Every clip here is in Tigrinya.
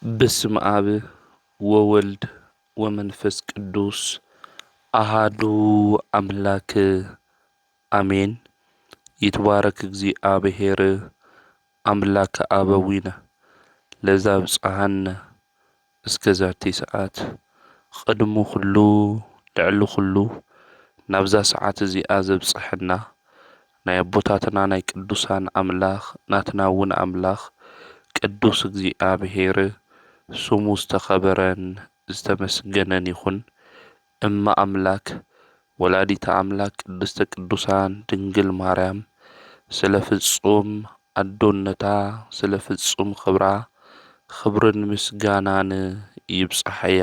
بسم آب وولد ومنفس قدوس أحدو أملاك آمين. يتبارك እግዚእ አብሔር أملاك أبوينا ለዛ ብፅሐና እስከ ዛቲ ሰዓት ቅድሙ ኩሉ ልዕሊ ኩሉ ናብዛ ሰዓት እዚኣ ዘብፅሐና ናይ ኣቦታትና ናይ ቅዱሳን ኣምላኽ ናትና እውን ኣምላኽ ቅዱስ እግዚኣብሔር ስሙ ዝተኸበረን ዝተመስገነን ይኹን። እማ ኣምላክ ወላዲተ ኣምላክ ቅድስተ ቅዱሳን ድንግል ማርያም ስለ ፍጹም ኣዶነታ ስለ ፍጹም ክብራ ክብርን ምስጋናን ይብፅሐያ።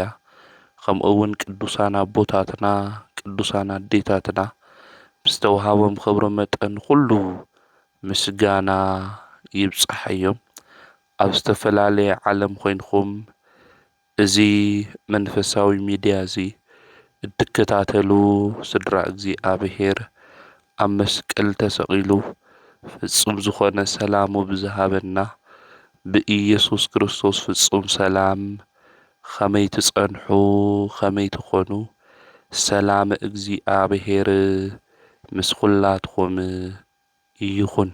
ከምኡውን ቅዱሳን ኣቦታትና ቅዱሳን ኣዴታትና ብዝተውሃቦም ክብሪ መጠን ኩሉ ምስጋና ይብፅሐዮም። ኣብ ዝተፈላለየ ዓለም ኮይንኩም እዚ መንፈሳዊ ሚድያ እዚ እትከታተሉ ስድራ እግዚኣብሔር ኣብ መስቀል ተሰቂሉ ፍጹም ዝኾነ ሰላሙ ብዝሃበና ብኢየሱስ ክርስቶስ ፍጹም ሰላም ከመይ ትጸንሑ ከመይ ትኾኑ ሰላም እግዚኣብሔር ምስ ኩላትኩም ይኹን።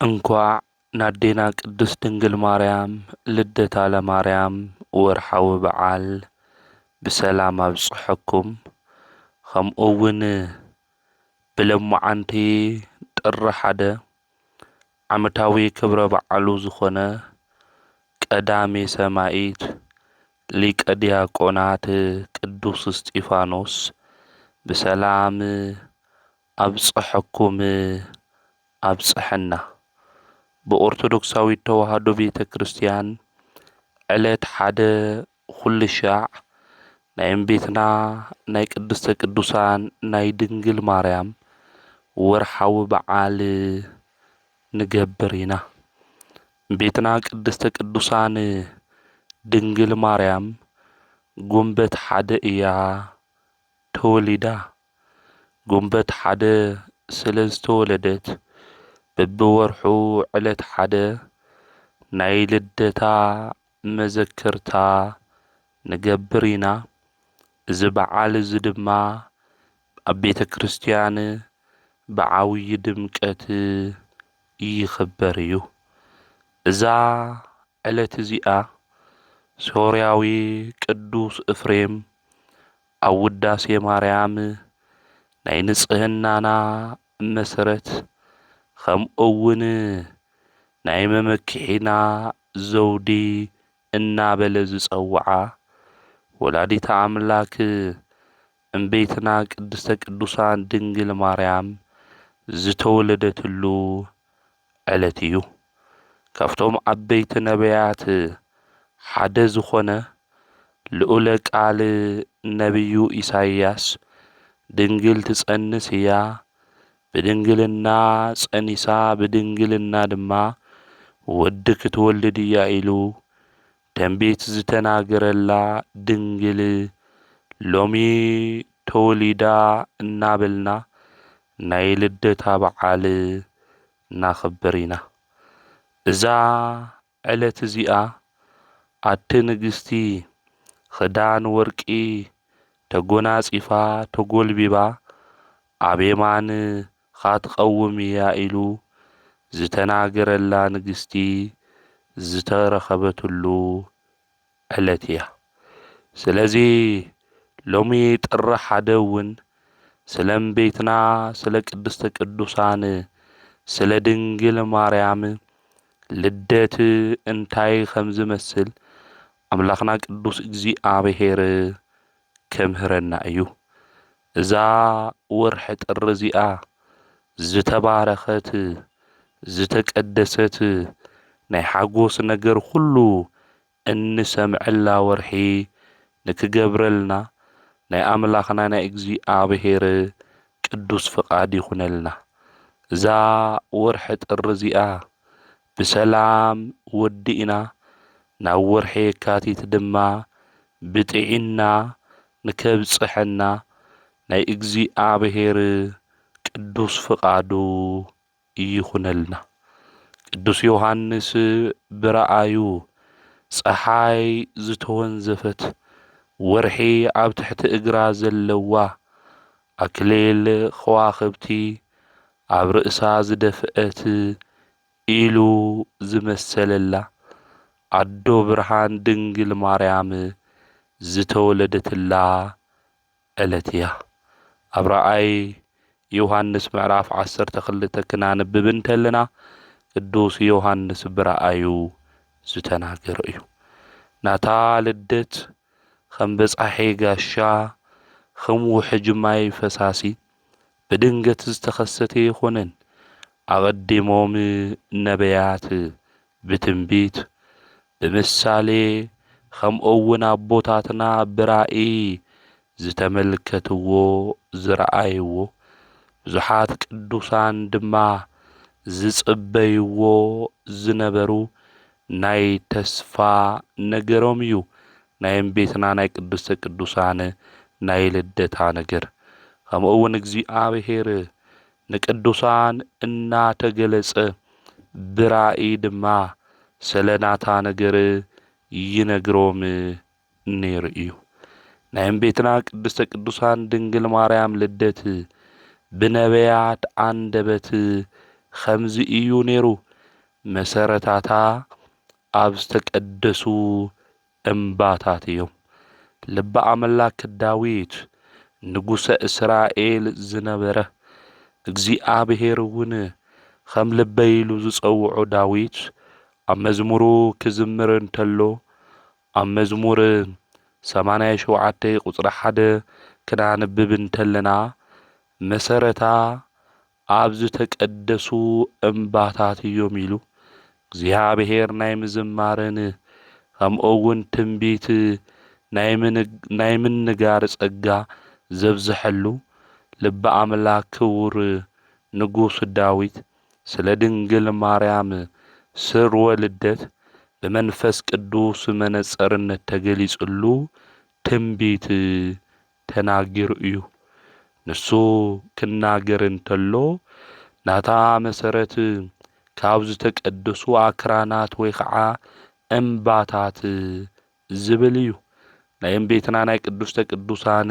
እንኳዕ ናዴና ቅድስት ድንግል ማርያም ልደታ ለማርያም ወርሓዊ በዓል ብሰላም ኣብፅሐኩም። ከምኡውን ብለማዓንቲ ጥሪ 1 ዓመታዊ ክብረ በዓሉ ዝኾነ ቀዳሜ ሰማዒት ሊቀ ዲያቆናት ቅዱስ እስጢፋኖስ ብሰላም ኣብፅሐኩም ኣብፅሐና። ብኦርቶዶክሳዊት ተዋህዶ ቤተ ክርስቲያን ዕለት 1 ኩልሻዕ ናይ እምቤትና ናይ ቅድስተ ቅዱሳን ናይ ድንግል ማርያም ወርሓዊ በዓል ንገብር ኢና። እምቤትና ቅድስተ ቅዱሳን ድንግል ማርያም ጉንበት 1 እያ ተወሊዳ። ጉንበት 1 ስለ ዝተወለደት በብወርሑ ዕለት 1 ናይ ልደታ መዘክርታ ንገብር ኢና። እዚ በዓል እዚ ድማ ኣብ ቤተ ክርስቲያን ብዓብይ ድምቀት ይኽበር እዩ። እዛ ዕለት እዚኣ ሶርያዊ ቅዱስ ኤፍሬም ኣብ ውዳሴ ማርያም ናይ ንጽህናና መሰረት ከምኡውን ናይ መመክሒና ዘውዲ እናበለ ዝጸውዓ ወላዲተ ኣምላክ እምቤትና ቅድስተ ቅዱሳን ድንግል ማርያም ዝተወለደትሉ ዕለት እዩ። ካብቶም ዓበይቲ ነቢያት ሓደ ዝኾነ ልዑለ ቃል ነቢዩ ኢሳይያስ ድንግል ትጸንስ እያ ብድንግልና ጸኒሳ ብድንግልና ድማ ወዲ ክትወልድ እያ ኢሉ ተንቤት ዝተናገረላ ድንግል ሎሚ ተወሊዳ እናበልና ናይ ልደታ በዓል እናኽበር ኢና። እዛ ዕለት እዚኣ ኣቲ ንግስቲ ክዳን ወርቂ ተጎናጺፋ ተጐልቢባ ኣብ የማን ካትቐውም እያ ኢሉ ዝተናገረላ ንግስቲ ዝተረኸበትሉ ዕለት እያ። ስለዚ ሎሚ ጥሪ 1 እውን ስለ እምቤትና ስለ ቅድስተ ቅዱሳን ስለ ድንግል ማርያም ልደት እንታይ ከም ዝመስል ኣምላኽና ቅዱስ እግዚኣብሔር ከምህረና እዩ። እዛ ወርሒ ጥሪ እዚኣ ዝተባረኸት ዝተቀደሰት ናይ ሓጎስ ነገር ሁሉ እንሰምዐላ ወርሒ ንክገብረልና ናይ ኣምላኽና ናይ እግዚኣብሔር ቅዱስ ፍቃድ ይኹነልና። እዛ ወርሒ ጥሪ እዚኣ ብሰላም ወዲእና ናብ ወርሒ የካቲት ድማ ብጥዒና ንከብፅሐና ናይ እግዚኣብሔር ቅዱስ ፍቃዱ ይኹነልና። ቅዱስ ዮሐንስ ብረአዩ ፀሓይ ዝተወንዘፈት ወርሒ ኣብ ትሕቲ እግራ ዘለዋ ኣክሊል ከዋኽብቲ ኣብ ርእሳ ዝደፍአት ኢሉ ዝመሰለላ ኣዶ ብርሃን ድንግል ማርያም ዝተወለደትላ ዕለት እያ። ኣብ ራእይ ዮሐንስ ምዕራፍ 12 ክናንብብ እንተለና ቅዱስ ዮሐንስ ብረአዩ ዝተናገረ እዩ። ናታ ልደት ከም በጻሒ ጋሻ ከም ውሕጅ ማይ ፈሳሲ ብድንገት ዝተኸሰተ ይኾነን። ኣቐዲሞም ነቢያት ብትንቢት ብምሳሌ ከምኡውን ኣቦታትና ብራእይ ዝተመልከትዎ ዝረአይዎ ብዙሓት ቅዱሳን ድማ ዝጽበይዎ ዝነበሩ ናይ ተስፋ ነገሮም እዩ። ናይ እምቤትና ናይ ቅድስተ ቅዱሳን ናይ ልደታ ነገር ከምኡውን እግዚኣብሔር ንቅዱሳን እናተገለጸ ብራእይ ድማ ስለናታ ነገር ይነግሮም ነይሩ እዩ። ናይ እምቤትና ቅድስተ ቅዱሳን ድንግል ማርያም ልደት ብነቢያት አንደበት ከምዚ እዩ ነይሩ። መሰረታታ ኣብ ዝተቀደሱ እምባታት እዮም። ልበ ኣምላክ ዳዊት ንጉሰ እስራኤል ዝነበረ እግዚኣብሔር እውን ከም ልበይ ኢሉ ዝጸውዖ ዳዊት ኣብ መዝሙሩ ክዝምር እንተሎ ኣብ መዝሙር 87 ቁጽሪ 1 ክናንብብ እንተለና መሰረታ ኣብ ዝተቀደሱ እምባታት እዮም ኢሉ እግዚኣብሔር ናይ ምዝማርን ከምኡውን ትንቢት ናይ ምንጋር ጸጋ ዘብዝሐሉ ልበ ኣምላክ ክቡር ንጉስ ዳዊት ስለ ድንግል ማርያም ስርወ ልደት ብመንፈስ ቅዱስ መነጸርነት ተገሊጹሉ ትንቢት ተናጊሩ እዩ። ንሱ ክናገር እንተሎ ናታ መሰረት ካብ ዝተቀደሱ ኣክራናት ወይ ከዓ እምባታት ዝብል እዩ። ናይ እምቤትና ናይ ቅዱስተ ቅዱሳን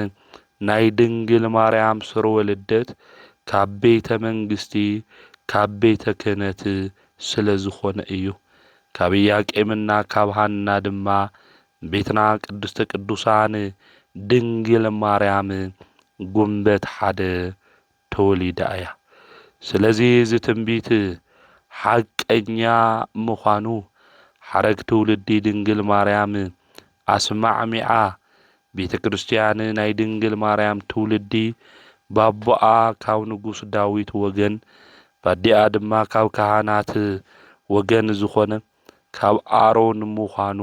ናይ ድንግል ማርያም ስርወ ልደት ካብ ቤተ መንግስቲ ካብ ቤተ ክህነት ስለ ዝኾነ እዩ። ካብ ኢያቄምና ካብ ሐና ድማ ቤትና ቅድስተ ቅዱሳን ድንግል ማርያም ጉንበት ሓደ ተወሊዳ እያ። ስለዚ እዚ ትንቢት ሓቀኛ ምዃኑ ሓረግ ትውልዲ ድንግል ማርያም ኣስማዕሚዓ ቤተ ክርስቲያን ናይ ድንግል ማርያም ትውልዲ ባቦኣ ካብ ንጉስ ዳዊት ወገን ባዲኣ ድማ ካብ ካህናት ወገን ዝኾነ ካብ ኣሮን ምዃኑ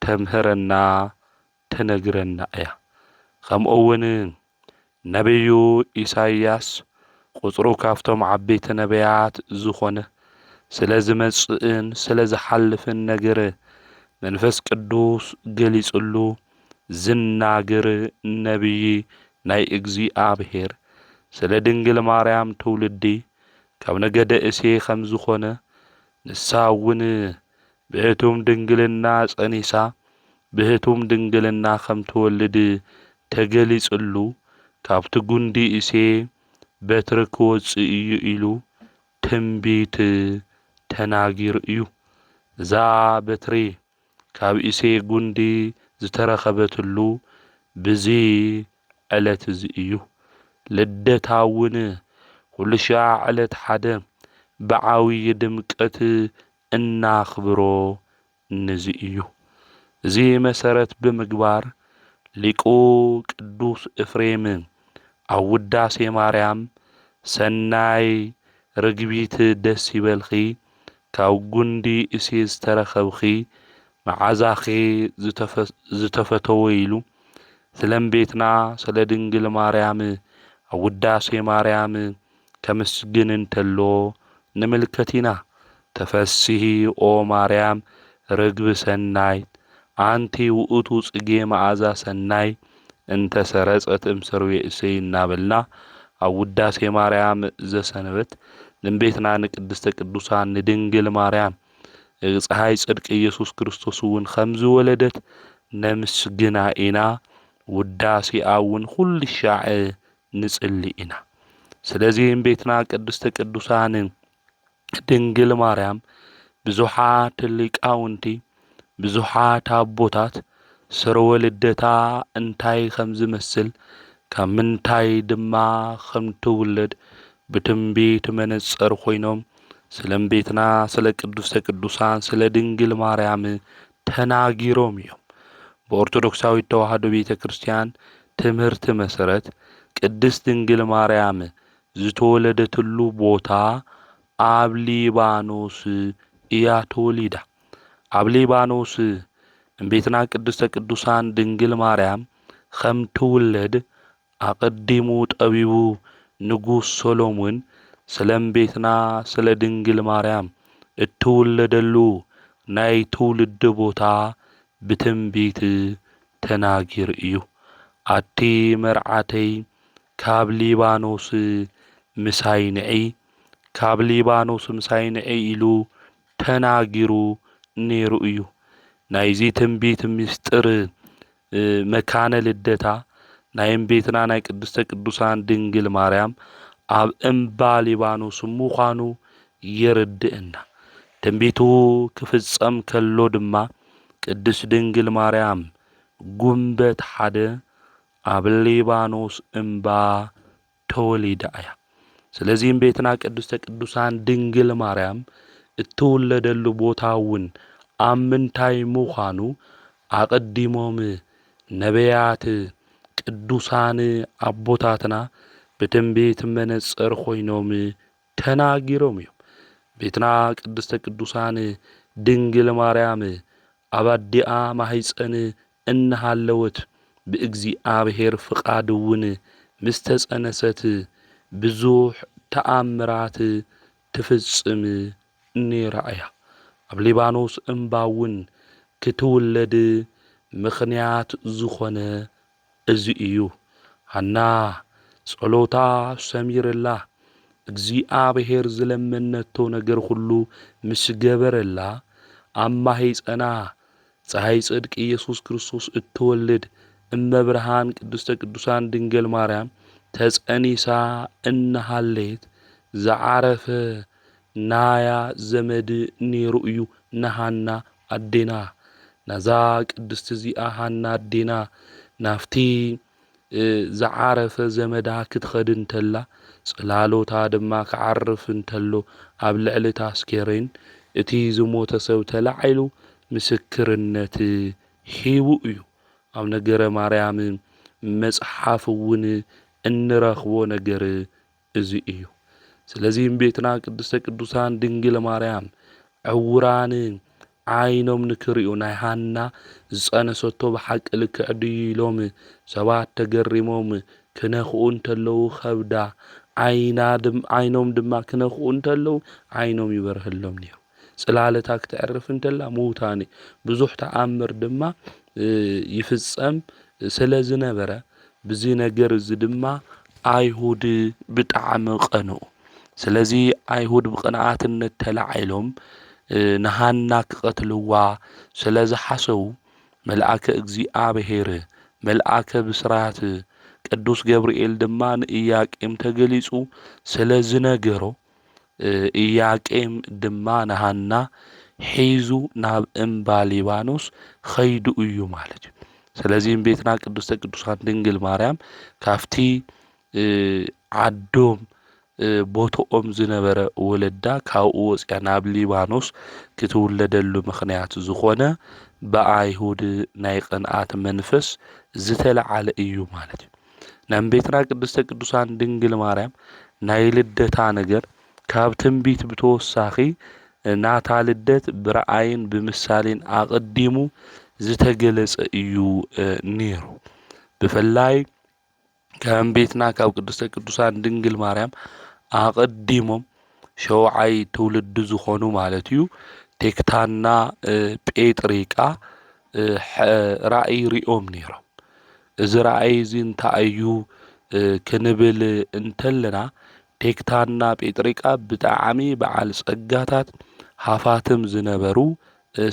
ተምህረና ተነግረና እያ። ከምኡውን ነቢዩ ኢሳይያስ ቁጽሩ ካብቶም ዓበይቲ ነቢያት ዝኾነ ስለ ዝመጽእን ስለ ዝሓልፍን ነገር መንፈስ ቅዱስ ገሊጹሉ ዝናገር ነቢይ ናይ እግዚኣብሔር ስለ ድንግል ማርያም ትውልዲ ካብ ነገደ እሴይ ከም ዝኾነ ንሳ እውን ብህቱም ድንግልና ጸኒሳ ብህቱም ድንግልና ከም ትወልድ ተገሊጹሉ ካብቲ ጉንዲ እሴይ በትሪ ክወፅእ እዩ ኢሉ ትንቢት ተናጊሩ እዩ። እዛ በትሪ ካብ እሴይ ጉንዲ ዝተረኸበትሉ ብዚ ዕለት እዚ እዩ። ልደታ እውን ኩሉ ሻዕ ዕለት ሓደ ብዓብዪ ድምቀት እናኽብሮ ነዚ እዩ። እዚ መሰረት ብምግባር ሊቁ ቅዱስ ኤፍሬም ኣብ ውዳሴ ማርያም ሰናይ ርግቢት ደስ ይበልኺ ካብ ጉንዲ እሴይ ዝተረኸብኺ መዓዛኺ ዝተፈተወ ኢሉ ስለ እምቤትና ስለ ድንግል ማርያም ኣብ ውዳሴ ማርያም ከመስግን እንተሎ ንምልከት ኢና። ተፈስሒ ኦ ማርያም ርግቢ ሰናይ ኣንቲ ውእቱ ጽጌ መዓዛ ሰናይ እንተ ሰረጸት እምሰርዌ እሴይ እናበልና ኣብ ውዳሴ ማርያም ዘሰንበት ንቤትና ንቅድስተ ቅዱሳን ንድንግል ማርያም ፀሓይ ጽድቂ ኢየሱስ ክርስቶስ እውን ከም ዝወለደት ነምስግና ኢና ውዳሴኣ እውን ኩሉ ሻዕ ንጽሊ ኢና። ስለዚ ቤትና ቅድስተ ቅዱሳን ድንግል ማርያም ብዙሓት ሊቃውንቲ ብዙሓት ኣቦታት ስርወ ልደታ እንታይ ከም ዝመስል ካብ ምንታይ ድማ ከም ትውለድ ብትንቢት መነጽር ኮይኖም ስለ ቤትና ስለ ቅድስተ ቅዱሳን ስለ ድንግል ማርያም ተናጊሮም እዮም። በኦርቶዶክሳዊት ተዋህዶ ቤተ ክርስቲያን ትምህርቲ መሰረት ቅድስት ድንግል ማርያም ዝተወለደትሉ ቦታ ኣብ ሊባኖስ እያ ተወሊዳ። ኣብ ሊባኖስ ቤትና ቅድስተ ቅዱሳን ድንግል ማርያም ከም ትውለድ ኣቀዲሙ ጠቢቡ ንጉስ ሰሎሞን ስለ ቤትና ስለ ድንግል ማርያም እትውለደሉ ናይ ትውልድ ቦታ ብትንቢት ተናጊር እዩ። ኣቲ መርዓተይ ካብ ሊባኖስ ምሳይንዒ ካብ ሊባኖስ ምሳይንዒ ኢሉ ተናጊሩ ነይሩ እዩ። ናይዚ ትንቢት ምስጢር መካነ ልደታ ናይ ቤትና ናይ ቅድስተ ቅዱሳን ድንግል ማርያም ኣብ እምባ ሊባኖስ ምዃኑ የርድእና። ትንቢቱ ክፍጸም ከሎ ድማ ቅድስት ድንግል ማርያም ጉንበት ሓደ ኣብ ሊባኖስ እምባ ተወሊዳ እያ። ስለዚ ቤትና ቅድስተ ቅዱሳን ድንግል ማርያም እትውለደሉ ቦታ እውን ኣብ ምንታይ ምዃኑ ኣቀዲሞም ነቢያት ቅዱሳን ኣቦታትና ብትንቢት መነጽር ኮይኖም ተናጊሮም እዮም። ቤትና ቅድስተ ቅዱሳን ድንግል ማርያም ኣብ ኣዲኣ ማህፀን እናሃለወት ብእግዚአብሔር ፍቃድ እውን ምስ ተጸነሰት ብዙሕ ተኣምራት ትፍጽም ነይራ እያ። ኣብ ሊባኖስ እምባ እውን ክትውለድ ምኽንያት ዝኾነ እዚ እዩ። ሃና ጸሎታ ሰሚርላ እግዚአብሔር ዝለመነቶ ነገር ሁሉ ምስ ገበረላ ኣብ ማህፀና ፀሐይ ጽድቂ ኢየሱስ ክርስቶስ እትወልድ እመብርሃን ቅድስተ ቅዱሳን ድንግል ማርያም ተጸኒሳ እናሃለየት ዝዓረፈ ናያ ዘመድ ነይሩ እዩ ንሃና ኣዴና። ናዛ ቅድስቲ እዚኣ ሃና ኣዴና ናፍቲ ዝዓረፈ ዘመዳ ክትኸድ እንተላ ጽላሎታ ድማ ክዓርፍ እንተሎ ኣብ ልዕሊ ታስኬሬን እቲ ዝሞተ ሰብ ተላዒሉ ምስክርነት ሂቡ እዩ። ኣብ ነገረ ማርያም መጽሓፍ እውን እንረኽቦ ነገር እዚ እዩ። ስለዚ ቤትና ቅድስተ ቅዱሳን ድንግል ማርያም ዕውራን ዓይኖም ንክርእዩ ናይ ሃና ዝጸነሰቶ ብሓቂ ልክዕ ድዩ ኢሎም ሰባት ተገሪሞም ክነኽኡ እንተለዉ ከብዳ ዓይኖም ድማ ክነኽኡ እንተለዉ ዓይኖም ይበርህሎም ነይሩ። ጽላለታ ክትዕርፍ እንተላ ምውታኒ ብዙሕ ተኣምር ድማ ይፍጸም ስለ ዝነበረ ብዚ ነገር እዚ ድማ ኣይሁድ ብጣዕሚ ቀንኡ። ስለዚ ኣይሁድ ብቕንዓትነት ተላዒሎም ንሃና ክቐትልዋ ስለ ዝሓሰቡ መልአከ እግዚአብሔር መልአከ ብስራት ቅዱስ ገብርኤል ድማ ንኢያቄም ተገሊጹ ስለ ዝነገሮ ኢያቄም ድማ ንሃና ሒዙ ናብ እምባ ሊባኖስ ኸይዱ እዩ ማለት እዩ። ስለዚ ቤትና ቅድስተ ቅዱሳን ድንግል ማርያም ካፍቲ ዓዶም ቦቶኦም ዝነበረ ወለዳ ካብኡ ወፅያ ናብ ሊባኖስ ክትውለደሉ ምኽንያት ዝኾነ ብኣይሁድ ናይ ቅንዓት መንፈስ ዝተለዓለ እዩ ማለት እዩ። ናብ ቤትና ቅድስተ ቅዱሳን ድንግል ማርያም ናይ ልደታ ነገር ካብ ትንቢት ብተወሳኺ ናታ ልደት ብረኣይን ብምሳሌን ኣቐዲሙ ዝተገለጸ እዩ ነይሩ። ብፍላይ ከም ቤትና ካብ ቅድስተ ቅዱሳን ድንግል ማርያም ኣቐዲሞም ሸውዓይ ትውልዲ ዝኾኑ ማለት እዩ ቴክታና ጴጥሪቃ ራእይ ሪኦም ነይሮም። እዚ ራእይ እዚ እንታይ እዩ ክንብል እንተለና ቴክታና ጴጥሪቃ ብጣዕሚ በዓል ጸጋታት ሃፋትም ዝነበሩ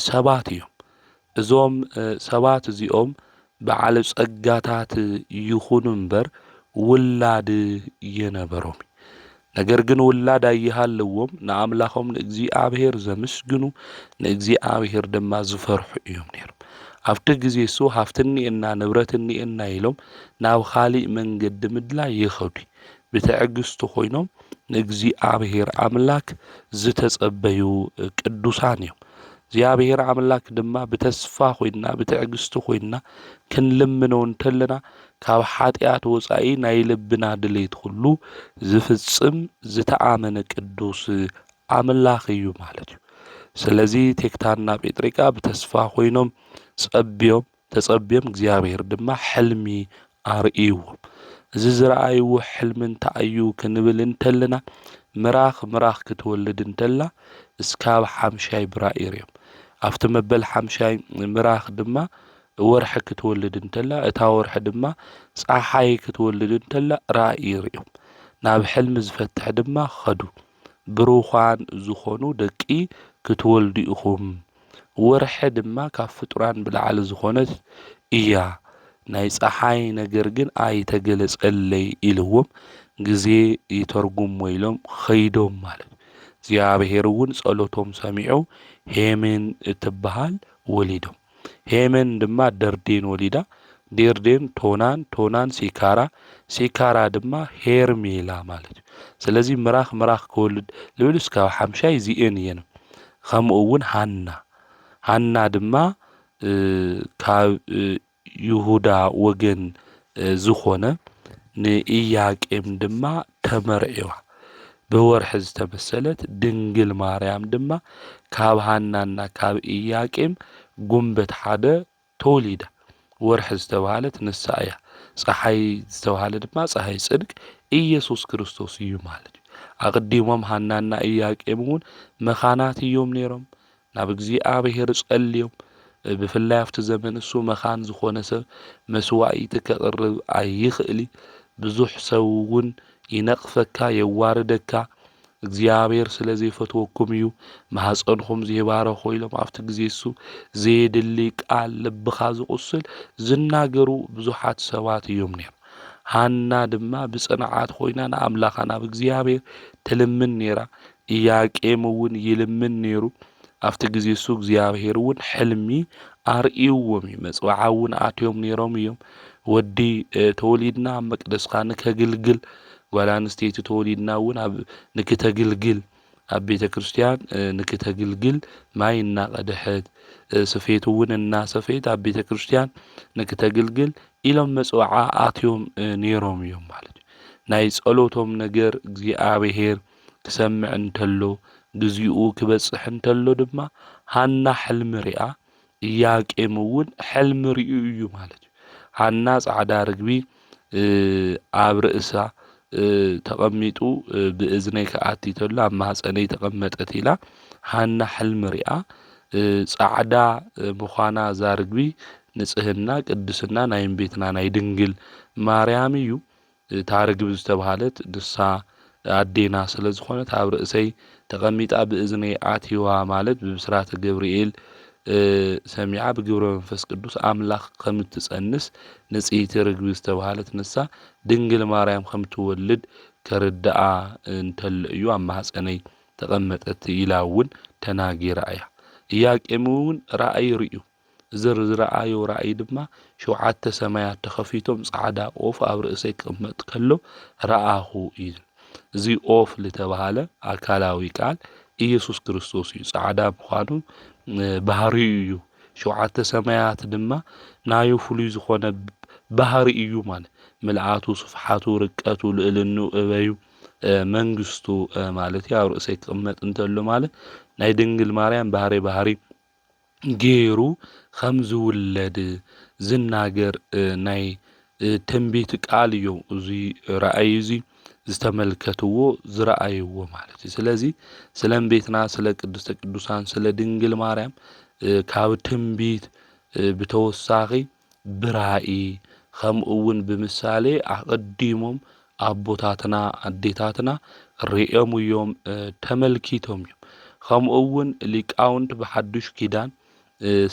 ሰባት እዮም። እዞም ሰባት እዚኦም በዓል ጸጋታት ይኹኑ እምበር ውላድ የነበሮም። ነገር ግን ውላድ ኣይሃለዎም ንኣምላኾም ንእግዚኣብሔር ዘመስግኑ ንእግዚኣብሔር ድማ ዝፈርሑ እዮም ነይሮም። ኣብቲ ግዜ እሱ ሃፍቲ እኒአና ንብረት እኒአና ኢሎም ናብ ካሊእ መንገዲ ምድላይ ይኸዱ ብትዕግስቲ ኮይኖም ንእግዚኣብሔር ኣምላክ ዝተጸበዩ ቅዱሳን እዮም። እግዚአብሔር አምላክ ድማ ብተስፋ ኮይና ብትዕግስቲ ኮይና ክንልምነው እንተለና ካብ ኃጢአት ወጻኢ ናይ ልብና ድሌት ሁሉ ዝፍጽም ዝተኣመነ ቅዱስ አምላክ እዩ ማለት እዩ። ስለዚ ቴክታና ጴጥሪቃ ብተስፋ ኮይኖም ተጸብዮም እግዚአብሔር ድማ ሕልሚ አርእይዎም። እዚ ዝረአይዎ ሕልሚ እንታይ እዩ ክንብል እንተለና ምራኽ ክትወልድ እንተላ እስካብ 5 ብራእይ እዮም። ኣብቲ መበል 5 ምራኽ ድማ ወርሒ ክትወልድ እንተላ እታ ወርሒ ድማ ፀሓይ ክትወልድ እንተላ ራእይ እዮም። ናብ ሕልሚ ዝፈትሕ ድማ ኸዱ ብሩኻን ዝኾኑ ደቂ ክትወልዱ ኢኹም። ወርሒ ድማ ካብ ፍጡራን ብላዕሊ ዝኾነት እያ ናይ ፀሓይ ነገር ግን ኣይተገለጸለይ ኢልዎም ግዜ ይተርጉም ወይሎም ኸይዶም ማለት እግዚአብሔር እውን ጸሎቶም ሰሚዑ ሄሜን እትበሃል ወሊዶም። ሄሜን ድማ ደርዴን ወሊዳ ደርዴን ቶናን ሲካራ ድማ ሄርሜላ ማለት እዩ። ስለዚ ምራኽ ክወልድ ልብል እስካብ 5 ዚአን እየን። ከምኡ እውን ሃና ድማ ካብ ይሁዳ ወገን ዝኾነ ንኢያቄም ድማ ተመርዒዋ በወርሒ ዝተመሰለት ድንግል ማርያም ድማ ካብ ሃናና ካብ ኢያቄም ጉንበት ሓደ ተወሊዳ ወርሒ ዝተባሃለት ንሳ እያ። ፀሓይ ዝተባሃለ ድማ ፀሓይ ጽድቅ ኢየሱስ ክርስቶስ እዩ ማለት እዩ። ኣቅዲሞም ሃናና ኢያቄም እውን መኻናት እዮም ነይሮም። ናብ እግዚአብሔር ጸልዮም ብፍላይ ኣብቲ ዘመን እሱ መኻን ዝኾነ ሰብ መስዋዕቲ ከቕርብ ኣይኽእል። ብዙሕ ሰብ እውን ይነቕፈካ የዋርደካ እግዚአብሔር ስለዘይ ፈትወኩም እዩ ማህፀንኩም ዘይባረኹ ኢሎም ኣብቲ ግዜ እሱ ዘየድሊ ቃል ልብኻ ዝቁስል ዝናገሩ ብዙሓት ሰባት እዮም ነይሩ። ሃና ድማ ብጽንዓት ኮይና ንኣምላኻ ናብ እግዚአብሔር ትልምን ነይራ። ኢያቄም እውን ይልምን ነይሩ። ኣብቲ ግዜ እሱ እግዚአብሔር እውን ሕልሚ አርእይዎም እዩ። መጽዋዓ እውን ኣትዮም ነይሮም እዮም። ወዲ ተወሊድና ኣብ መቅደስካ ንከግልግል ጓል ኣንስተይቲ ተወሊድና እውን ንክተግልግል ኣብ ቤተ ክርስቲያን ንክተግልግል ማይ እናቀድሐት ስፌት እውን እናሰፌት ኣብ ቤተ ክርስቲያን ንክተግልግል ኢሎም መጽዋዓ ኣትዮም ነይሮም እዮም ማለት እዩ። ናይ ጸሎቶም ነገር እግዚአብሔር ክሰምዕ እንተሎ ግዚኡ ክበጽሕ እንተሎ ድማ ሃና ሕልሚ ሪኣ ኢያቄም እውን ሕልሚ ርኡ እዩ ማለት እዩ። ሃና ጻዕዳ ርግቢ ኣብ ርእሳ ተቐሚጡ ብእዝነይ ከኣቲ ተሎ ኣብ ማህፀነይ ተቐመጠት ኢላ ሃና ሕልሚ ሪኣ ጻዕዳ ምዃና ዛ ርግቢ ንጽህና ቅድስና ናይ ቤትና ናይ ድንግል ማርያም እዩ። እታ ርግቢ ዝተባሃለት ንሳ ኣዴና ስለ ዝኾነት ኣብ ርእሰይ ተቐሚጣ ብእዝነይ ኣትዋ ማለት ብብስራተ ገብርኤል ሰሚዓ ብግብረ መንፈስ ቅዱስ ኣምላኽ ከም እትጸንስ ንጽይቲ ርግቢ ዝተባሃለት ንሳ ድንግል ማርያም ከም ትወልድ ከርድኣ እንተሎ እዩ ኣብ ማህፀነይ ተቐመጠት ኢላ እውን ተናጊራ እያ። ኢያቄም እውን ራእይ ርዩ። ዝረአዮ ራእይ ድማ 7 ሰማያት ተኸፊቶም ጻዕዳ ኦፍ ኣብ ርእሰይ ክቕመጥ ከሎ ረአኹ እዩ። እዚ ኦፍ ዝተባሃለ ኣካላዊ ቃል ኢየሱስ ክርስቶስ እዩ። ጻዕዳ ምዃኑ ባህሪ እዩ። 7 ሰማያት ድማ ናዩ ፍሉይ ዝኾነ ባህሪ እዩ ማለት ምልአቱ፣ ስፍሓቱ፣ ርቀቱ፣ ልዕልኑ፣ እበዩ፣ መንግስቱ ማለት ኣብ ርእሰይ ክቕመጥ እንተሎ ማለት ናይ ድንግል ማርያም ባህሪ ገይሩ ከም ዝውለድ ዝናገር ናይ ትንቢት ቃል እዩ። እዚ ራእይ እዚ ዝተመልከትዎ ዝረአይዎ ማለት እዩ። ስለዚ ስለ ቤትና ስለ ቅድስተ ቅዱሳን ስለ ድንግል ማርያም ካብ ትንቢት ብተወሳኺ ብራእይ ከምኡ እውን ብምሳሌ ኣቀዲሞም ኣቦታትና ኣዴታትና ርእዮም እዮም ተመልኪቶም እዮም። ከምኡውን ሊቃውንት በሐዱሽ ኪዳን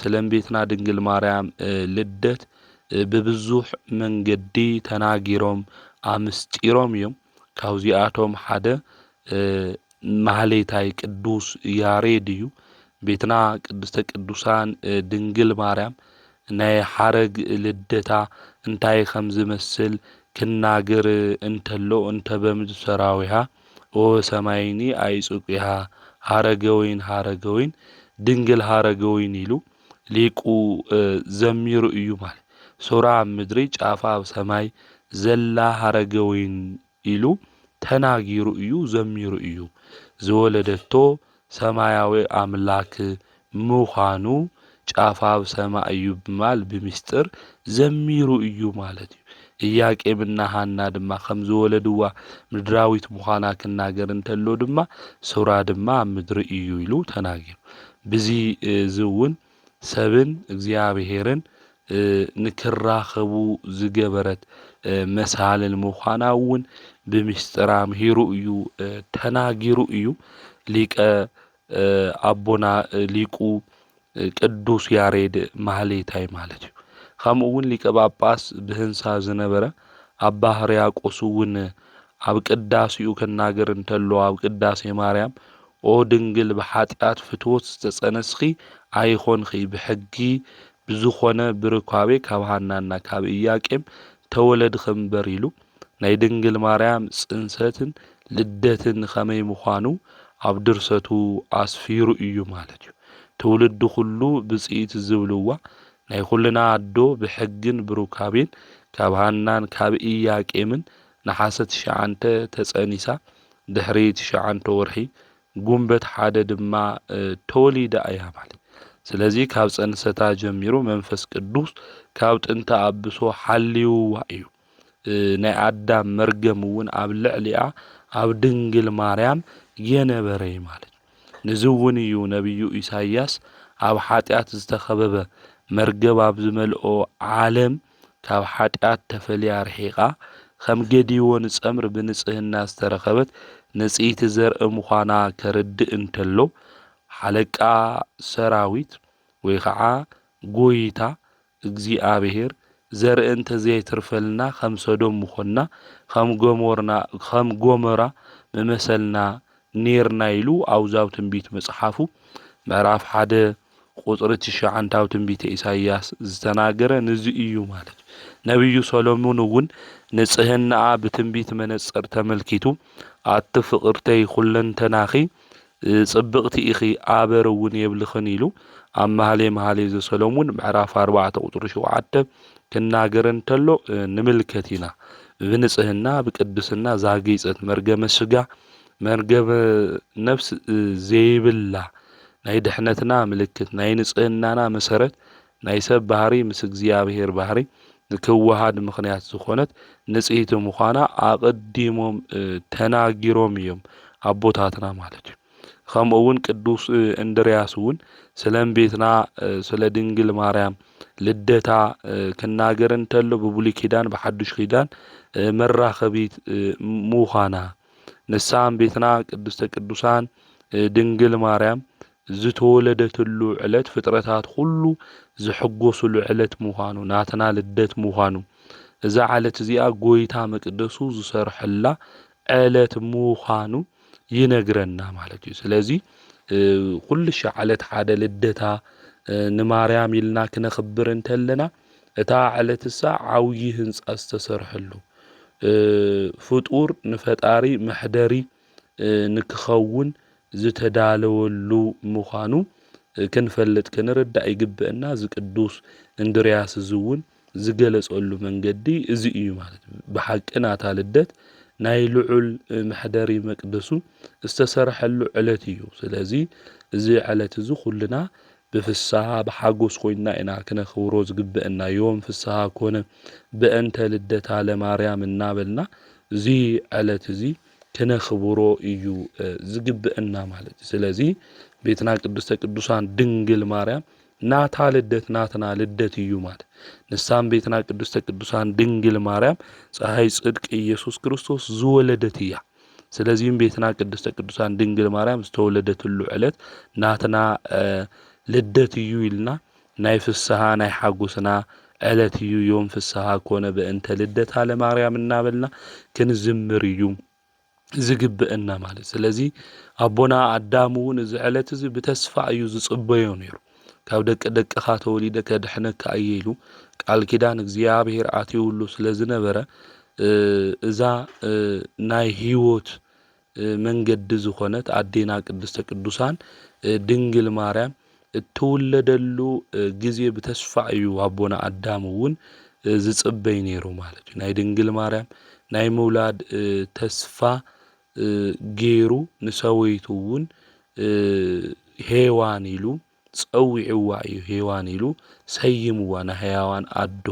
ስለም ቤትና ድንግል ማርያም ልደት በብዙሕ መንገዲ ተናጊሮም አምስጢሮም እዮም ካብዚኣቶም ሓደ ማህሌታይ ቅዱስ ያሬድ እዩ ቤትና ቅድስተ ቅዱሳን ድንግል ማርያም ናይ ሓረግ ልደታ እንታይ ከም ዝመስል ክናገር እንተሎ እንተ በምድር ሰራዊሃ ኦ ሰማይኒ አይጽቂሃ ሃረገወይን ድንግል ሃረገወይን ኢሉ ሊቁ ዘሚሩ እዩ ማለት ሱራ ምድሪ ጫፋ ሰማይ ዘላ ሃረገወይን ኢሉ ተናጊሩ እዩ ዘሚሩ እዩ ዝወለደቶ ሰማያዊ አምላክ ምዃኑ ጫፋው ሰማይ እዩ በማል በሚስጥር ዘሚሩ እዩ ማለት እዩ ኢያቄምና ሐና ድማ ከም ዝወለድዋ ምድራዊት ምዃና ክናገር እንተሎ ድማ ሱራ ድማ ምድሪ እዩ ኢሉ ተናጊሩ በዚ ዝውን ሰብን እግዚአብሔርን ንክራኸቡ ዝገበረት መሳልን ምዃናውን በሚስጥር አምሂሩ እዩ ተናጊሩ እዩ ሊቀ አቦና ሊቁ ቅዱስ ያሬድ ማህሌታይ ማለት እዩ ከምኡውን ሊቀ ጳጳስ ብህንሳ ዝነበረ አባ ሕርያቆስ እውን ኣብ ቅዳሴኡ ክናገር እንተሎ ኣብ ቅዳሴ ማርያም ኦ ድንግል በኃጢአት ፍትወት ዝተጸነስኺ አይኾንኺ ብሕጊ ብዙኾነ ብርኳቤ ካብ ሐናና ካብ ኢያቄም ተወለድኺ እምበር ኢሉ ናይ ድንግል ማርያም ጽንሰትን ልደትን ከመይ ምዃኑ ኣብ ድርሰቱ አስፊሩ እዩ ማለት እዩ ትውልድ ሁሉ ብጽኢት ዝብልዋ ናይ ኩልና አዶ ብሕግን ብሩካቤን ካብ ሐናን ካብ ኢያቄምን ነሐሰት 9 ተጸኒሳ ድሕሪ 9 ወርሒ ጉንበት ሓደ ድማ ተወሊዳ እያ ማለት ስለዚህ ካብ ጸንሰታ ጀሚሩ መንፈስ ቅዱስ ካብ ጥንተ አብሶ ሓልዩዋ እዩ ናይ አዳም መርገም እውን ኣብ ልዕሊኣ ኣብ ድንግል ማርያም የነበረ ማለት ንዝውን እዩ ነብዩ ኢሳይያስ ኣብ ኃጢአት ዝተኸበበ መርገብ ኣብ ዝመልኦ ዓለም ካብ ኃጢአት ተፈልያ ርሒቓ ከም ገዲዎን ጸምር ብንጽህና ዝተረኸበት ንጽኢት ዘርኢ ምዃና ከርድእ እንተሎ ሓለቃ ሰራዊት ወይ ከዓ ጎይታ እግዚአብሔር ዘርኢ እንተ ዘይትርፈልና ከም ሰዶም ምኾንና ከም ጎሞራ መመሰልና ኔርና ኢሉ አውዛው ትንቢት መጽሐፉ ምዕራፍ 1 ቁጥር 9 ትንቢት ኢሳይያስ ዝተናገረ ንዚ እዩ ማለት ነብዩ ሰሎሞን እውን ንጽህና በትንቢት መነጽር ተመልኪቱ አት ፍቅርተይ ሁለንተናኺ ጽብቕቲ ኢኺ አበር እውን የብልኽን ኢሉ ኣብ መኃልየ ዘሰሎሞን ምዕራፍ 4 ቁጥር 7 ክናገር እንተሎ ንምልከት ኢና ብንጽህና ብቅድስና ዛጌጸት መርገመ ስጋ መርገመ ነፍስ ዘይብላ ናይ ድሕነትና ምልክት ናይ ንጽህናና መሰረት ናይ ሰብ ባህሪ ምስ እግዚአብሔር ባህሪ ንክወሃድ ምኽንያት ዝኾነት ንጽሕቲ ምዃና አቀዲሞም ተናጊሮም እዮም አቦታትና ማለት እዩ ከምኡውን ቅዱስ እንድርያስ እውን ስለም ቤትና ስለ ድንግል ማርያም ልደታ ክናገር እንተሎ በብሉይ ኪዳን በሐዱሽ ኪዳን መራኸቢት ምዃና ንሳም ቤትና ቅድስተ ቅዱሳን ድንግል ማርያም ዝተወለደትሉ ዕለት ፍጥረታት ሁሉ ዝሕጎስሉ ዕለት ምዃኑ ናትና ልደት ምዃኑ እዛ ዓለት እዚኣ ጎይታ መቅደሱ ዝሰርሐላ ዕለት ምዃኑ ይነግረና ማለት እዩ ስለዚ ኩልሽ ዓለት ሓደ ልደታ ንማርያም ኢልና ክነኽብር እንተለና እታ ዓለትሳ ዓውይ ህንጻ ዝተሰርሐሉ ፍጡር ንፈጣሪ መሕደሪ ንክኸውን ዝተዳለወሉ ምዃኑ ክንፈልጥ ክንርዳእ ይግብአና ዝቅዱስ እንድርያስ ዝውን ዝገለጸሉ መንገዲ እዚ እዩ ማለት በሐቂ ናታ ልደት ናይ ልዑል መሕደሪ መቅደሱ ዝተሰርሐሉ ዕለት እዩ ስለዚ እዚ ዕለት እዚ ኩልና ብፍሳሃ በሐጎስ ኮይና ኢና ክነኽብሮ ዝግብአና ዮም ፍሳሃ ኮነ በእንተ ልደታ ለማርያም እናበልና እዚ ዕለት እዚ ክነኽብሮ እዩ ዝግብአና ማለት ስለዚ ቤትና ቅድስተ ቅዱሳን ድንግል ማርያም ናታ ልደት ናትና ልደት እዩ ማለት ንሳም ቤትና ቅድስተ ቅዱሳን ድንግል ማርያም ፀሐይ ጽድቅ ኢየሱስ ክርስቶስ ዝወለደት እያ ስለዚህም ቤትና ቅድስተ ቅዱሳን ድንግል ማርያም ዝተወለደትሉ ዕለት ናትና ልደት እዩ ኢልና ናይ ፍስሓ ናይ ሓጎስና ዕለት እዩ ዮም ፍስሓ ኮነ በእንተ ልደታ ለማርያም እናበልና ክንዝምር እዩ ዝግብአና ማለት። ስለዚህ አቦና አዳም እውን እዚ ዕለት እዚ ብተስፋ እዩ ዝጽበዮ ነይሩ። ካብ ደቅኻ ተወሊደ ከድሕነካ እየ ኢሉ ቃል ኪዳን እግዚአብሔር አትይውሉ ስለ ዝነበረ እዛ ናይ ህይወት መንገዲ ዝኾነት አዴና ቅድስተ ቅዱሳን ድንግል ማርያም እትውለደሉ ጊዜ ብተስፋ እዩ አቦና አዳም እውን ዝጽበይ ነይሩ ማለት እዩ። ናይ ድንግል ማርያም ናይ ምውላድ ተስፋ ገይሩ ንሰወይቱ እውን ሄዋን ኢሉ ጸዊዕዋ እዩ። ሄዋን ኢሉ ሰይምዋ ንሕያዋን አዶ።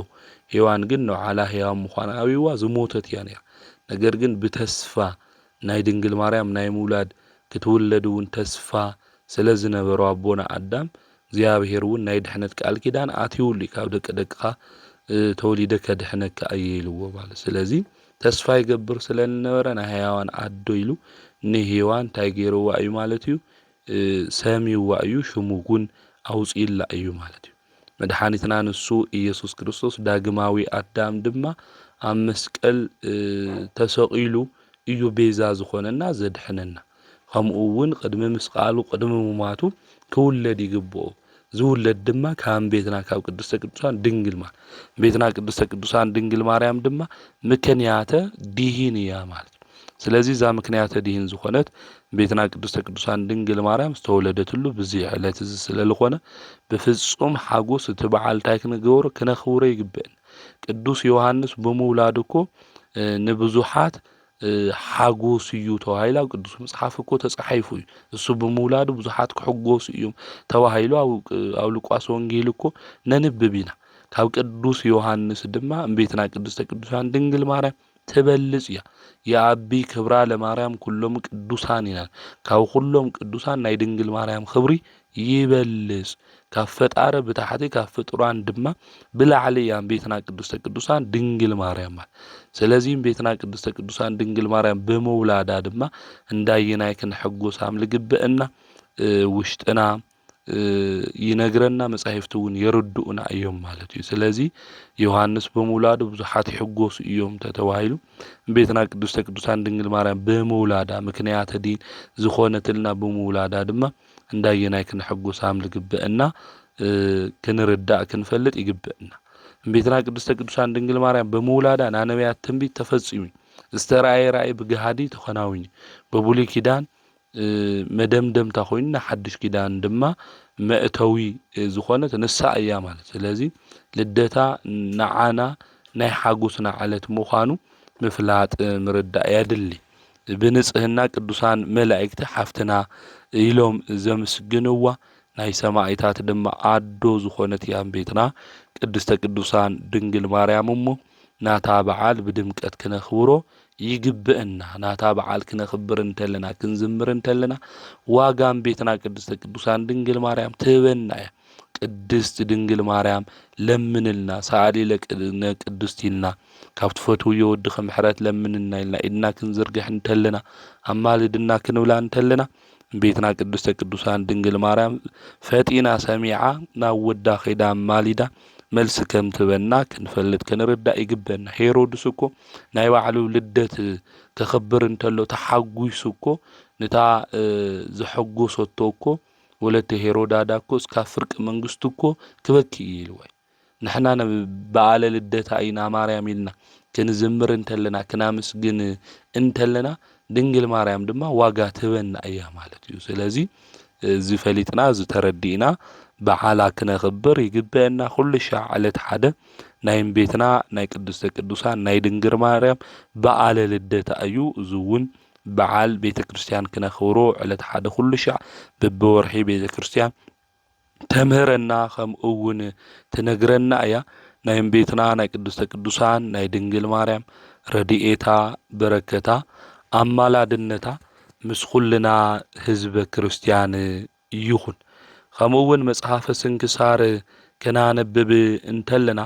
ሄዋን ግን ንዓላ ሕያው ምዃና አብይዋ ዝሞተት እያ ነይራ። ነገር ግን ብተስፋ ናይ ድንግል ማርያም ናይ ምውላድ ክትውለድ እውን ተስፋ ስለ ዝነበሮ አቦና አዳም እግዚአብሔር እውን ናይ ድሕነት ቃል ኪዳን አትይውሉ ካብ ደቅኻ ተወሊደ ከድሕነካ እየ ኢልዎ ማለት። ስለዚ ተስፋ ይገብር ስለ ዝነበረ ናይ ሕያዋን አዶ ኢሉ ንሄዋን እንታይ ገይርዋ እዩ ማለት እዩ ሰሚዋ እዩ። ሽሙ እውን አውፂላ እዩ ማለት እዩ። መድኃኒትና ንሱ ኢየሱስ ክርስቶስ ዳግማዊ አዳም ድማ ኣብ መስቀል ተሰቂሉ እዩ ቤዛ ዝኾነና ዘድሕነና። ከምኡ እውን ቅድሚ ምስቃሉ ቅድሚ ምማቱ ክውለድ ይግብኦ። ዝውለድ ድማ ካብ ቤትና ካብ ቅድስተ ቅዱሳን ድንግል ማርያም ቤትና ቅድስተ ቅዱሳን ድንግል ማርያም ድማ ምክንያተ ዲሂን እያ ማለት። ስለዚህ ዛ ምክንያተ ዲሂን ዝኾነት ቤትና ቅድስተ ቅዱሳን ድንግል ማርያም ዝተወለደትሉ በዚ ዕለት እዚ ስለዝኾነ ብፍጹም ሓጎስ እቲ በዓል እንታይ ክንገብሮ ክነኽብሮ ይግብአን። ቅዱስ ዮሐንስ ብምውላዱ እኮ ንብዙሓት ሓጎስ እዩ ተባሂሉ ኣብ ቅዱስ መጽሓፍ እኮ ተጻሒፉ እዩ። እሱ ብምውላዱ ብዙሓት ክሕጎሱ እዮም ተባሂሉ ኣብ ሉቃስ ወንጌል እኮ ነንብብ ኢና። ካብ ቅዱስ ዮሐንስ ድማ ቤትና ቅድስተ ቅዱሳን ድንግል ማርያም ትበልጽ እያ። የአቢ ክብራ ለማርያም ኩሎም ቅዱሳን ኢና። ካብ ኩሎም ቅዱሳን ናይ ድንግል ማርያም ክብሪ ይበልጽ። ካብ ፈጣረ ብታሕቲ ካብ ፍጡራን ድማ ብላዕሊ እያ ቤትና ቅድስተ ቅዱሳን ድንግል ማርያም ማለት። ስለዚህ ቤትና ቅድስተ ቅዱሳን ድንግል ማርያም ብምውላዳ ድማ እንዳየናይ ክንሕጎስ ልግብአና ውሽጥና ይነግረና መጻሕፍቱ እውን የርዱኡና እዮም ማለት እዩ። ስለዚህ ዮሐንስ ብምውላዱ ብዙሓት ይሕጎሱ እዮም ተባሂሉ ቤትና ቅድስተ ቅዱሳን ድንግል ማርያም ብምውላዳ ምክንያት ዲን ዝኾነትልና ብምውላዳ ድማ እንዳየናይ ክንሕጎስ ልግብአና ክንርዳእ ክንፈልጥ ይግብአና። ቤትና ቅድስተ ቅዱሳን ድንግል ማርያም ብምውላዳ ናይ ነቢያት ትንቢት ተፈጺሙ ዝተራእየ ራእይ ብገሃዲ ተኸናዊኒ በብሉይ ኪዳን መደምደምታ ኮይና ሓድሽ ኪዳን ድማ መእተዊ ዝኾነት ንሳ እያ ማለት። ስለዚህ ልደታ ንዓና ናይ ሓጎስና ዓለት ምዃኑ ምፍላጥ ምርዳእ የድሊ። ብንጽህና ቅዱሳን መላእክቲ ሓፍትና ኢሎም ዘመስግንዋ ናይ ሰማዕታት ድማ አዶ ዝኾነት እያ ቤትና ቅድስተ ቅዱሳን ድንግል ማርያም እሞ ናታ በዓል ብድምቀት ክነኽብሮ ይግብአና። ናታ በዓል ክነኽብር እንተለና ክንዝምር እንተለና ዋጋም ቤትና ቅድስተ ቅዱሳን ድንግል ማርያም ትህበና እያ። ቅድስት ድንግል ማርያም ለምንልና ሰአሊ ለቅድስት ኢልና ካብ ትፈትውዮ ወድኸ ምሕረት ለምንና ኢልና ኢድና ክንዝርግሕ እንተለና ኣማልድና ክንብላ እንተለና ቤትና ቅድስተ ቅዱሳን ድንግል ማርያም ፈጢና ሰሚዓ ናብ ወዳ ኸይዳ ኣማሊዳ መልሲ ከም ትበና ክንፈልጥ ክንርዳእ ይግበአና። ሄሮድስ እኮ ናይ ባዕሉ ልደት ከኽብር እንተሎ ተሓጒሱ እኮ ነታ ዝሐጎሰቶ እኮ ወለተ ሄሮዳዳ እኮ እስካብ ፍርቂ መንግስቱ እኮ ክበኪ ኢልዋ። ንሕና በዓለ ልደታ ኢና ማርያም ኢልና ክንዝምር እንተለና ክናመስግን እንተለና ድንግል ማርያም ድማ ዋጋ ትበና እያ ማለት እዩ። ስለዚህ ዝፈሊጥና ዝተረዲእና በዓላ ክነኽብር ይግበአና። ኩሉ ሻዕ ዕለት ሓደ ናይ ቤትና ናይ ቅድስተ ቅዱሳን ናይ ድንግል ማርያም በዓለ ልደታ እዩ። እዚ እውን በዓል ቤተ ክርስቲያን ክነኽብሮ ዕለት ሓደ ኩሉ ሻዕ በብወርሒ ቤተ ክርስቲያን ተምህረና ከምኡ እውን ትነግረና እያ። ናይ ቤትና ናይ ቅድስተ ቅዱሳን ናይ ድንግል ማርያም ረድኤታ በረከታ ኣማላድነታ ምስ ኩልና ህዝበ ክርስቲያን ይኹን። ከምኡ እውን መጽሓፈ ስንክሳር ከናነብብ እንተለና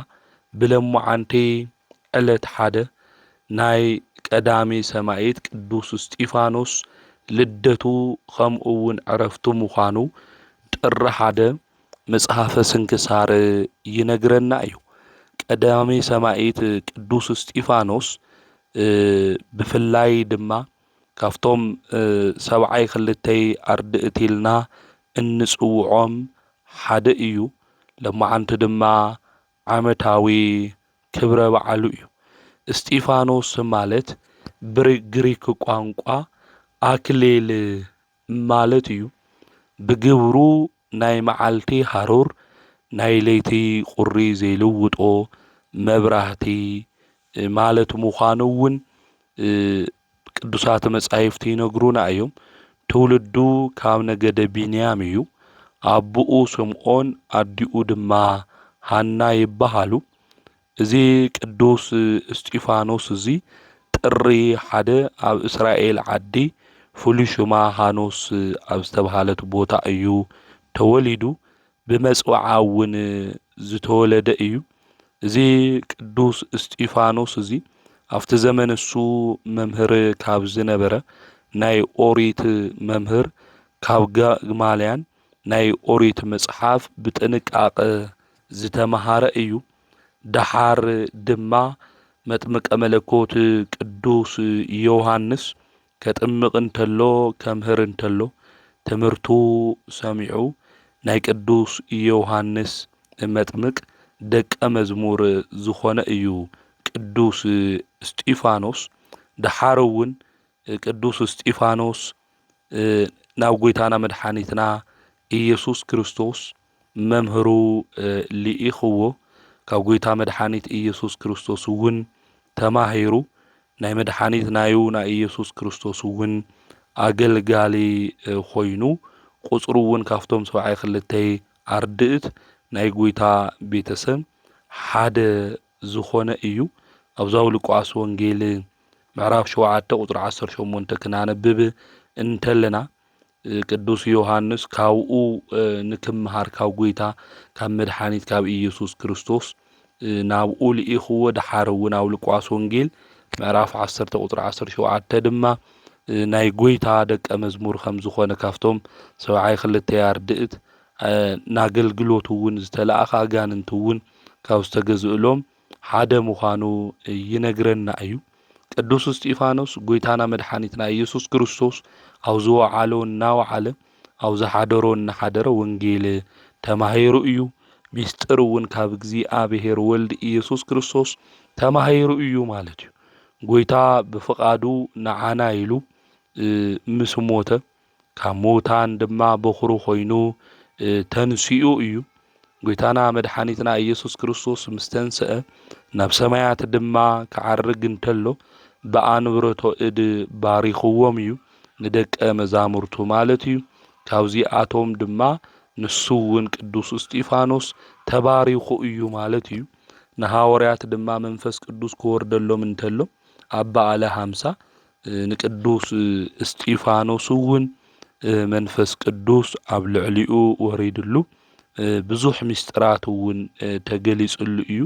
ብለሙዓንቲ ዕለት ሓደ ናይ ቀዳሜ ሰማዕት ቅዱስ እስጢፋኖስ ልደቱ ከምኡውን ዕረፍቱ ምዃኑ ጥሪ 1 መጽሓፈ ስንክሳር ይነግረና እዩ። ቀዳሜ ሰማዕት ቅዱስ እስጢፋኖስ ብፍላይ ድማ ካፍቶም 72 ኣርድእቲ ኢልና እንጽውዖም ሓደ እዩ። ለማዓንቲ ድማ ዓመታዊ ክብረ በዓሉ እዩ። እስጢፋኖስ ማለት ብግሪክ ቋንቋ አክሊል ማለት እዩ። ብግብሩ ናይ መዓልቲ ሃሩር ናይ ለይቲ ቁሪ ዘይልውጦ መብራህቲ ማለት ምዃኑ እውን ቅዱሳት መጻሕፍቲ ይነግሩና እዮም። ትውልዱ ካብ ነገደ ቢንያም እዩ። አቡኡ ስምዖን አዲኡ ድማ ሃና ይበሃሉ። እዚ ቅዱስ እስጢፋኖስ እዚ ጥሪ 1 ኣብ እስራኤል ዓዲ ፍሉይ ሹማ ሃኖስ ኣብ ዝተባሃለት ቦታ እዩ ተወሊዱ። ብመጽዋዓ እውን ዝተወለደ እዩ። እዚ ቅዱስ እስጢፋኖስ እዚ ኣብቲ ዘመን እሱ መምህር ካብ ዝነበረ ናይ ኦሪት መምህር ካብ ጋማልያን ናይ ኦሪት መጽሓፍ ብጥንቃቐ ዝተምሃረ እዩ። ደሓር ድማ መጥምቀ መለኮት ቅዱስ ዮሐንስ ከጥምቕ እንተሎ ከምህር እንተሎ ትምህርቱ ሰሚዑ ናይ ቅዱስ ዮሐንስ መጥምቅ ደቀ መዝሙር ዝኾነ እዩ ቅዱስ እስጢፋኖስ። ደሓር እውን ቅዱስ እስጢፋኖስ ናብ ጎይታና መድኃኒትና ኢየሱስ ክርስቶስ መምህሩ ልኢኽዎ ካብ ጎይታ መድኃኒት ኢየሱስ ክርስቶስ እውን ተማሂሩ ናይ መድኃኒት ናዩ ናይ ኢየሱስ ክርስቶስ እውን ኣገልጋሊ ኮይኑ ቁጽሩ እውን ካፍቶም 72 ኣርድእት ናይ ጎይታ ቤተሰብ ሓደ ዝኾነ እዩ። ኣብዛው ሉቃስ ወንጌል ምዕራፍ 7 ቁጥሪ 18 ክናነብብ እንተለና ቅዱስ ዮሐንስ ካብኡ ንክምሃር ካብ ጎይታ ካብ መድኃኒት ካብ ኢየሱስ ክርስቶስ ናብኡ ልኢኽዎ። ደሓር እውን ኣብ ሉቃስ ወንጌል ምዕራፍ 10 ቁጥሪ 17 ድማ ናይ ጎይታ ደቀ መዝሙር ከም ዝኾነ ካፍቶም 72 ኣርድእት ናገልግሎት እውን ዝተለኣኸ ኣጋንንት እውን ካብ ዝተገዝእሎም ሓደ ምዃኑ ይነግረና እዩ። ቅዱስ እስጢፋኖስ ጎይታና መድኃኒትና ኢየሱስ ክርስቶስ ኣብ ዝወዓሎ እናወዓለ ኣብ ዝሓደሮ እናሓደረ ወንጌል ተማሂሩ እዩ። ሚስጥር እውን ካብ እግዚአብሔር ወልድ ኢየሱስ ክርስቶስ ተማሂሩ እዩ ማለት እዩ። ጎይታ ብፍቃዱ ንዓና ኢሉ ምስ ሞተ ካብ ሞታን ድማ በኹሩ ኮይኑ ተንሲኡ እዩ። ጎይታና መድኃኒትና ኢየሱስ ክርስቶስ ምስ ተንስአ ናብ ሰማያት ድማ ክዓርግ እንተሎ ብኣንብረቶ እድ ባሪኽዎም እዩ ንደቀ መዛሙርቱ ማለት እዩ። ካብዚኣቶም ድማ ንሱ እውን ቅዱስ እስጢፋኖስ ተባሪኹ እዩ ማለት እዩ። ንሃዋርያት ድማ መንፈስ ቅዱስ ክወርደሎም እንተሎ ኣብ በዓለ 50 ንቅዱስ እስጢፋኖስ እውን መንፈስ ቅዱስ ኣብ ልዕሊኡ ወሪድሉ ብዙሕ ምስጢራት እውን ተገሊጹሉ እዩ።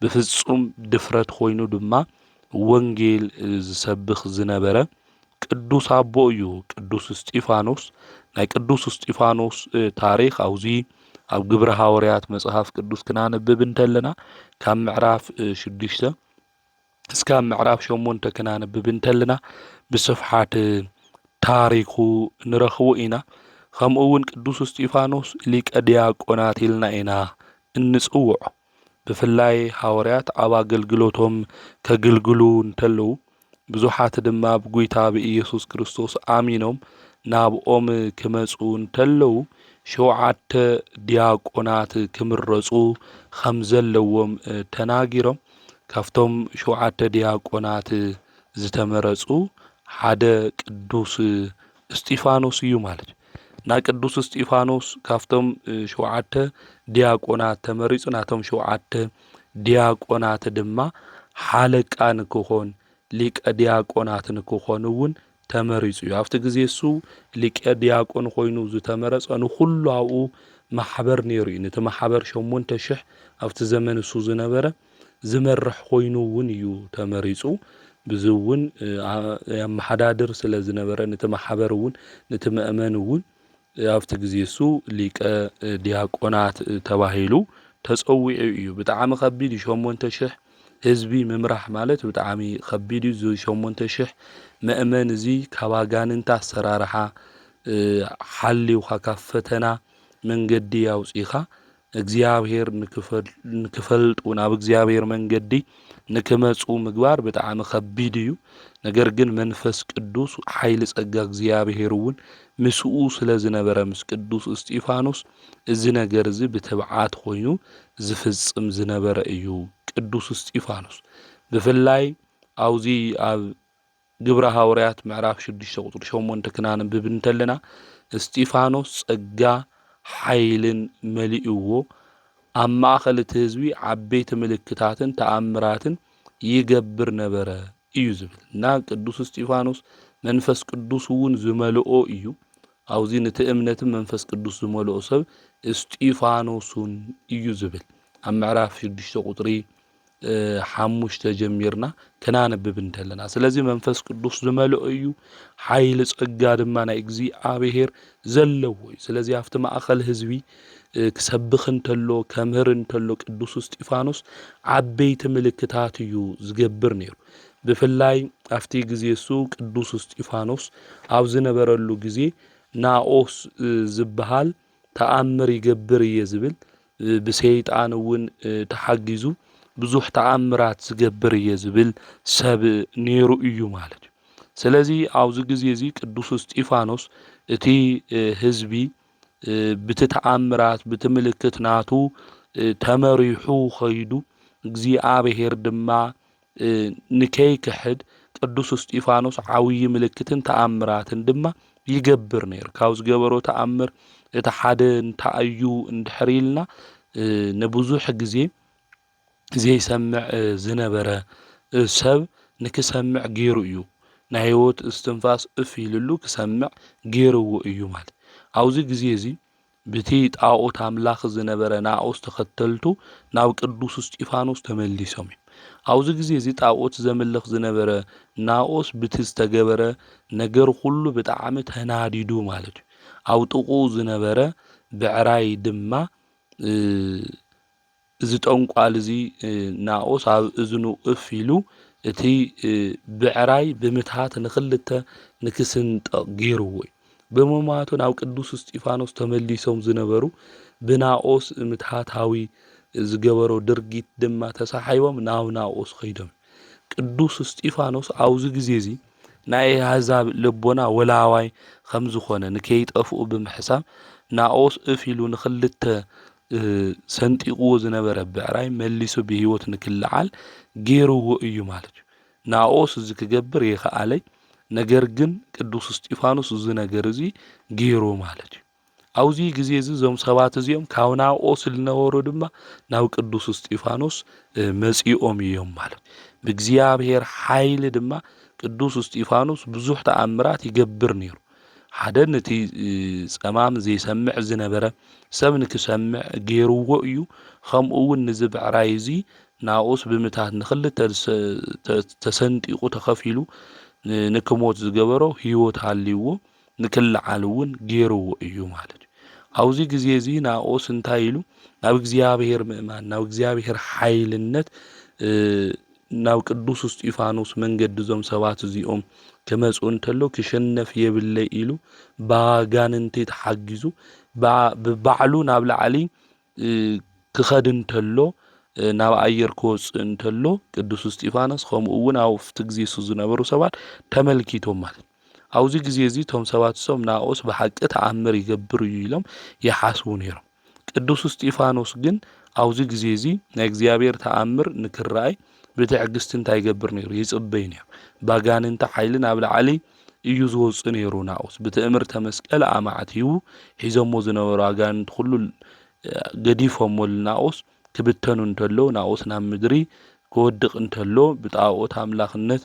ብፍጹም ድፍረት ኮይኑ ድማ ወንጌል ዝሰብኽ ዝነበረ ቅዱስ ኣቦ እዩ ቅዱስ እስጢፋኖስ። ናይ ቅዱስ እስጢፋኖስ ታሪኽ አውዚ ኣብ ግብረ ሃዋርያት መጽሐፍ ቅዱስ ክናነብብ እንተለና ካብ ምዕራፍ 6 እስካብ ምዕራፍ 8 ክናነብብ እንተለና ብስፍሓት ታሪኹ ንረኽቦ ኢና። ከምኡ እውን ቅዱስ እስጢፋኖስ ሊቀ ዲያቆናት ኢልና ኢና እንጽውዖ። ብፍላይ ሃዋርያት ኣብ ኣገልግሎቶም ከገልግሉ እንተለዉ ብዙሓት ድማ ብጎይታ ብኢየሱስ ክርስቶስ ኣሚኖም ናብኦም ክመጹ እንተለዉ 7 ዲያቆናት ክምረጹ ከም ዘለዎም ተናጊሮም ካፍቶም 7 ዲያቆናት ዝተመረጹ ሓደ ቅዱስ እስጢፋኖስ እዩ ማለት እዩ። ናይ ቅዱስ እስጢፋኖስ ካፍቶም 7 ዲያቆናት ተመሪጹ ናቶም 7 ዲያቆናት ድማ ሓለቃ ንክኾን ሊቀ ዲያቆናት ንክኾን እውን ተመሪጹ እዩ። ኣብቲ ግዜ እሱ ሊቀ ዲያቆን ኮይኑ ዝተመረጸ ንኹሉ ኣብኡ ማሕበር ነይሩ እዩ። ነቲ ማሕበር 8000 ኣብቲ ዘመን እሱ ዝነበረ ዝመርሕ ኮይኑ እውን እዩ ተመሪጹ። ብዙውን ያመሓዳድር ስለ ዝነበረ ነቲ ማሕበር እውን ነቲ ምእመን እውን ኣብቲ ግዜ እሱ ሊቀ ዲያቆናት ተባሂሉ ተጸዊዑ እዩ። ብጣዕሚ ከቢድ 8000 ህዝቢ ምምራሕ ማለት ብጣዕሚ ከቢድ እዩ። 8000 ምእመን እዚ ካብ ኣጋንንታ ኣሰራርሓ ሓሊውካ ካብ ፈተና መንገዲ ያውፂኻ እግዚአብሔር ንክፈልጡ ናብ እግዚአብሔር መንገዲ ንክመጹ ምግባር ብጣዕሚ ከቢድ እዩ። ነገር ግን መንፈስ ቅዱስ ሓይሊ ጸጋ እግዚአብሔር እውን ምስኡ ስለ ዝነበረ ምስ ቅዱስ እስጢፋኖስ እዚ ነገር እዚ ብትብዓት ኮይኑ ዝፍጽም ዝነበረ እዩ። ቅዱስ እስጢፋኖስ ብፍላይ አውዚ ኣብ ግብረ ሐዋርያት ምዕራፍ 6 ቁጥሪ 8 ክናንብብ እንተለና እስጢፋኖስ ጸጋ ሓይልን መሊእዎ ኣብ ማእኸል እቲ ህዝቢ ዓበይቲ ምልክታትን ተኣምራትን ይገብር ነበረ እዩ ዝብል እና ቅዱስ እስጢፋኖስ መንፈስ ቅዱስ እውን ዝመልኦ እዩ። አውዚ ነቲ እምነትን መንፈስ ቅዱስ ዝመልኦ ሰብ እስጢፋኖሱን እዩ ዝብል ኣብ ምዕራፍ 6 ቁጥሪ 5 ጀሚርና ከናነብብ እንተለና ስለዚ መንፈስ ቅዱስ ዝመልኦ እዩ። ሓይሊ ጸጋ ድማ ናይ እግዚአብሔር ዘለዎ እዩ። ስለዚ ኣብቲ ማእኸል ህዝቢ ክሰብኽ እንተሎ ከምህር እንተሎ ቅዱስ እስጢፋኖስ ዓበይቲ ምልክታት እዩ ዝገብር ነይሩ። ብፍላይ ኣብቲ ግዜ እሱ ቅዱስ እስጢፋኖስ ኣብ ዝነበረሉ ግዜ ናኦስ ዝበሃል ተኣምር ይገብር እየ ዝብል ብሰይጣን እውን ተሓጊዙ ብዙሕ ተኣምራት ዝገብር እየ ዝብል ሰብ ነይሩ እዩ ማለት እዩ። ስለዚ ኣብዚ ግዜ እዚ ቅዱስ እስጢፋኖስ እቲ ህዝቢ ብቲ ተኣምራት ብቲ ምልክት ናቱ ተመሪሑ ኸይዱ እግዚአብሔር ድማ ንከይክሕድ ቅዱስ እስጢፋኖስ ዓብይ ምልክትን ተኣምራትን ድማ ይገብር ነይሩ። ካብ ዝገበሮ ተኣምር እቲ ሓደ እንታይ እዩ እንድሕር ኢልና ንብዙሕ ግዜ ዘይሰምዕ ዝነበረ ሰብ ንክሰምዕ ገይሩ እዩ። ናይ ህይወት እስትንፋስ እፍ ኢልሉ ክሰምዕ ገይርዎ እዩ ማለት ኣብዚ ግዜ እዚ ብቲ ጣዖት ኣምላኽ ዝነበረ ናኦስ ተኸተልቱ ናብ ቅዱስ እስጢፋኖስ ተመሊሶም እዮም። ኣብዚ ግዜ እዚ ጣዖት ዘምልኽ ዝነበረ ናኦስ ብቲ ዝተገበረ ነገር ሁሉ ብጣዕሚ ተናዲዱ ማለት እዩ። ኣብ ጥቑ ዝነበረ ብዕራይ ድማ እዚ ጠንቋል እዚ ናኦስ ኣብ እዝኑ እፍ ኢሉ እቲ ብዕራይ ብምትሃት ንኽልተ ንክስንጠቕ ገይርዎ እዩ። ብምማቱ ናብ ቅዱስ እስጢፋኖስ ተመሊሶም ዝነበሩ ብናኦስ ምትሃታዊ ዝገበሮ ድርጊት ድማ ተሳሓይቦም ናብ ናኦስ ኸይዶም ቅዱስ እስጢፋኖስ ኣብዚ ግዜ እዚ ናይ ኣሕዛብ ልቦና ወላዋይ ከም ዝኾነ ንከይጠፍኡ ብምሕሳብ ናኦስ እፍ ኢሉ ንኽልተ ሰንጢቕዎ ዝነበረ ብዕራይ መሊሱ ብሂወት ንክልዓል ገይርዎ እዩ ማለት እዩ። ናኦስ እዚ ክገብር ይኸኣለይ ነገር ግን ቅዱስ እስጢፋኖስ እዚ ነገር እዚ ገይሩ ማለት እዩ። ኣብዚ ግዜ እዚ እዞም ሰባት እዚኦም ካብ ናኦስ ዝነበሩ ድማ ናብ ቅዱስ እስጢፋኖስ መጺኦም እዮም ማለት ብእግዚአብሔር ሓይሊ ድማ ቅዱስ እስጢፋኖስ ብዙሕ ተኣምራት ይገብር ነይሩ። ሓደ ነቲ ጸማም ዘይሰምዕ ዝነበረ ሰብ ንክሰምዕ ገይርዎ እዩ። ከምኡ እውን ንዚ ብዕራይ እዚ ናኦስ ብምታት ንኽልተ ተሰንጢቑ ተኸፊሉ ንክሞት ዝገበሮ ሂወት ሃልይዎ ንክልዓል እውን ገይርዎ እዩ ማለት እዩ። ኣብዚ ግዜ እዚ ናኦስ እንታይ ኢሉ ናብ እግዚአብሔር ምእማን ናብ እግዚአብሔር ሓይልነት ናብ ቅዱስ እስጢፋኖስ መንገዲ ዞም ሰባት እዚኦም ክመፁ እንተሎ ክሸነፍ የብለይ ኢሉ ባጋንንቲ ተሓጊዙ ብባዕሉ ናብ ላዕሊ ክኸድ እንተሎ ናብ ኣየር ክወፅእ እንተሎ ቅዱስ እስጢፋኖስ ከምኡ እውን ኣብቲ ግዜ እሱ ዝነበሩ ሰባት ተመልኪቶም ማለት ኣብዚ ግዜ እዚ እቶም ሰባት እሶም ናኦስ ብሓቂ ተኣምር ይገብር እዩ ኢሎም ይሓስቡ ነይሮም። ቅዱስ እስጢፋኖስ ግን ኣብዚ ግዜ እዚ ናይ እግዚአብሔር ተኣምር ንክረኣይ ብትዕግስቲ እንታይ ይገብር ነይሩ ይጽበይ ነይሩ። ባጋንንቲ ሓይሊ ናብ ላዕሊ እዩ ዝወፅእ ነይሩ ናኦስ ብትእምርተ መስቀል ኣማዕቲቡ ሒዞሞ ዝነበሩ ኣጋንንቲ ኩሉ ገዲፎሞ ናኦስ ክብተኑ እንተሎ ናኦስ ናብ ምድሪ ክወድቕ እንተሎ ብጣዖት ኣምላኽነት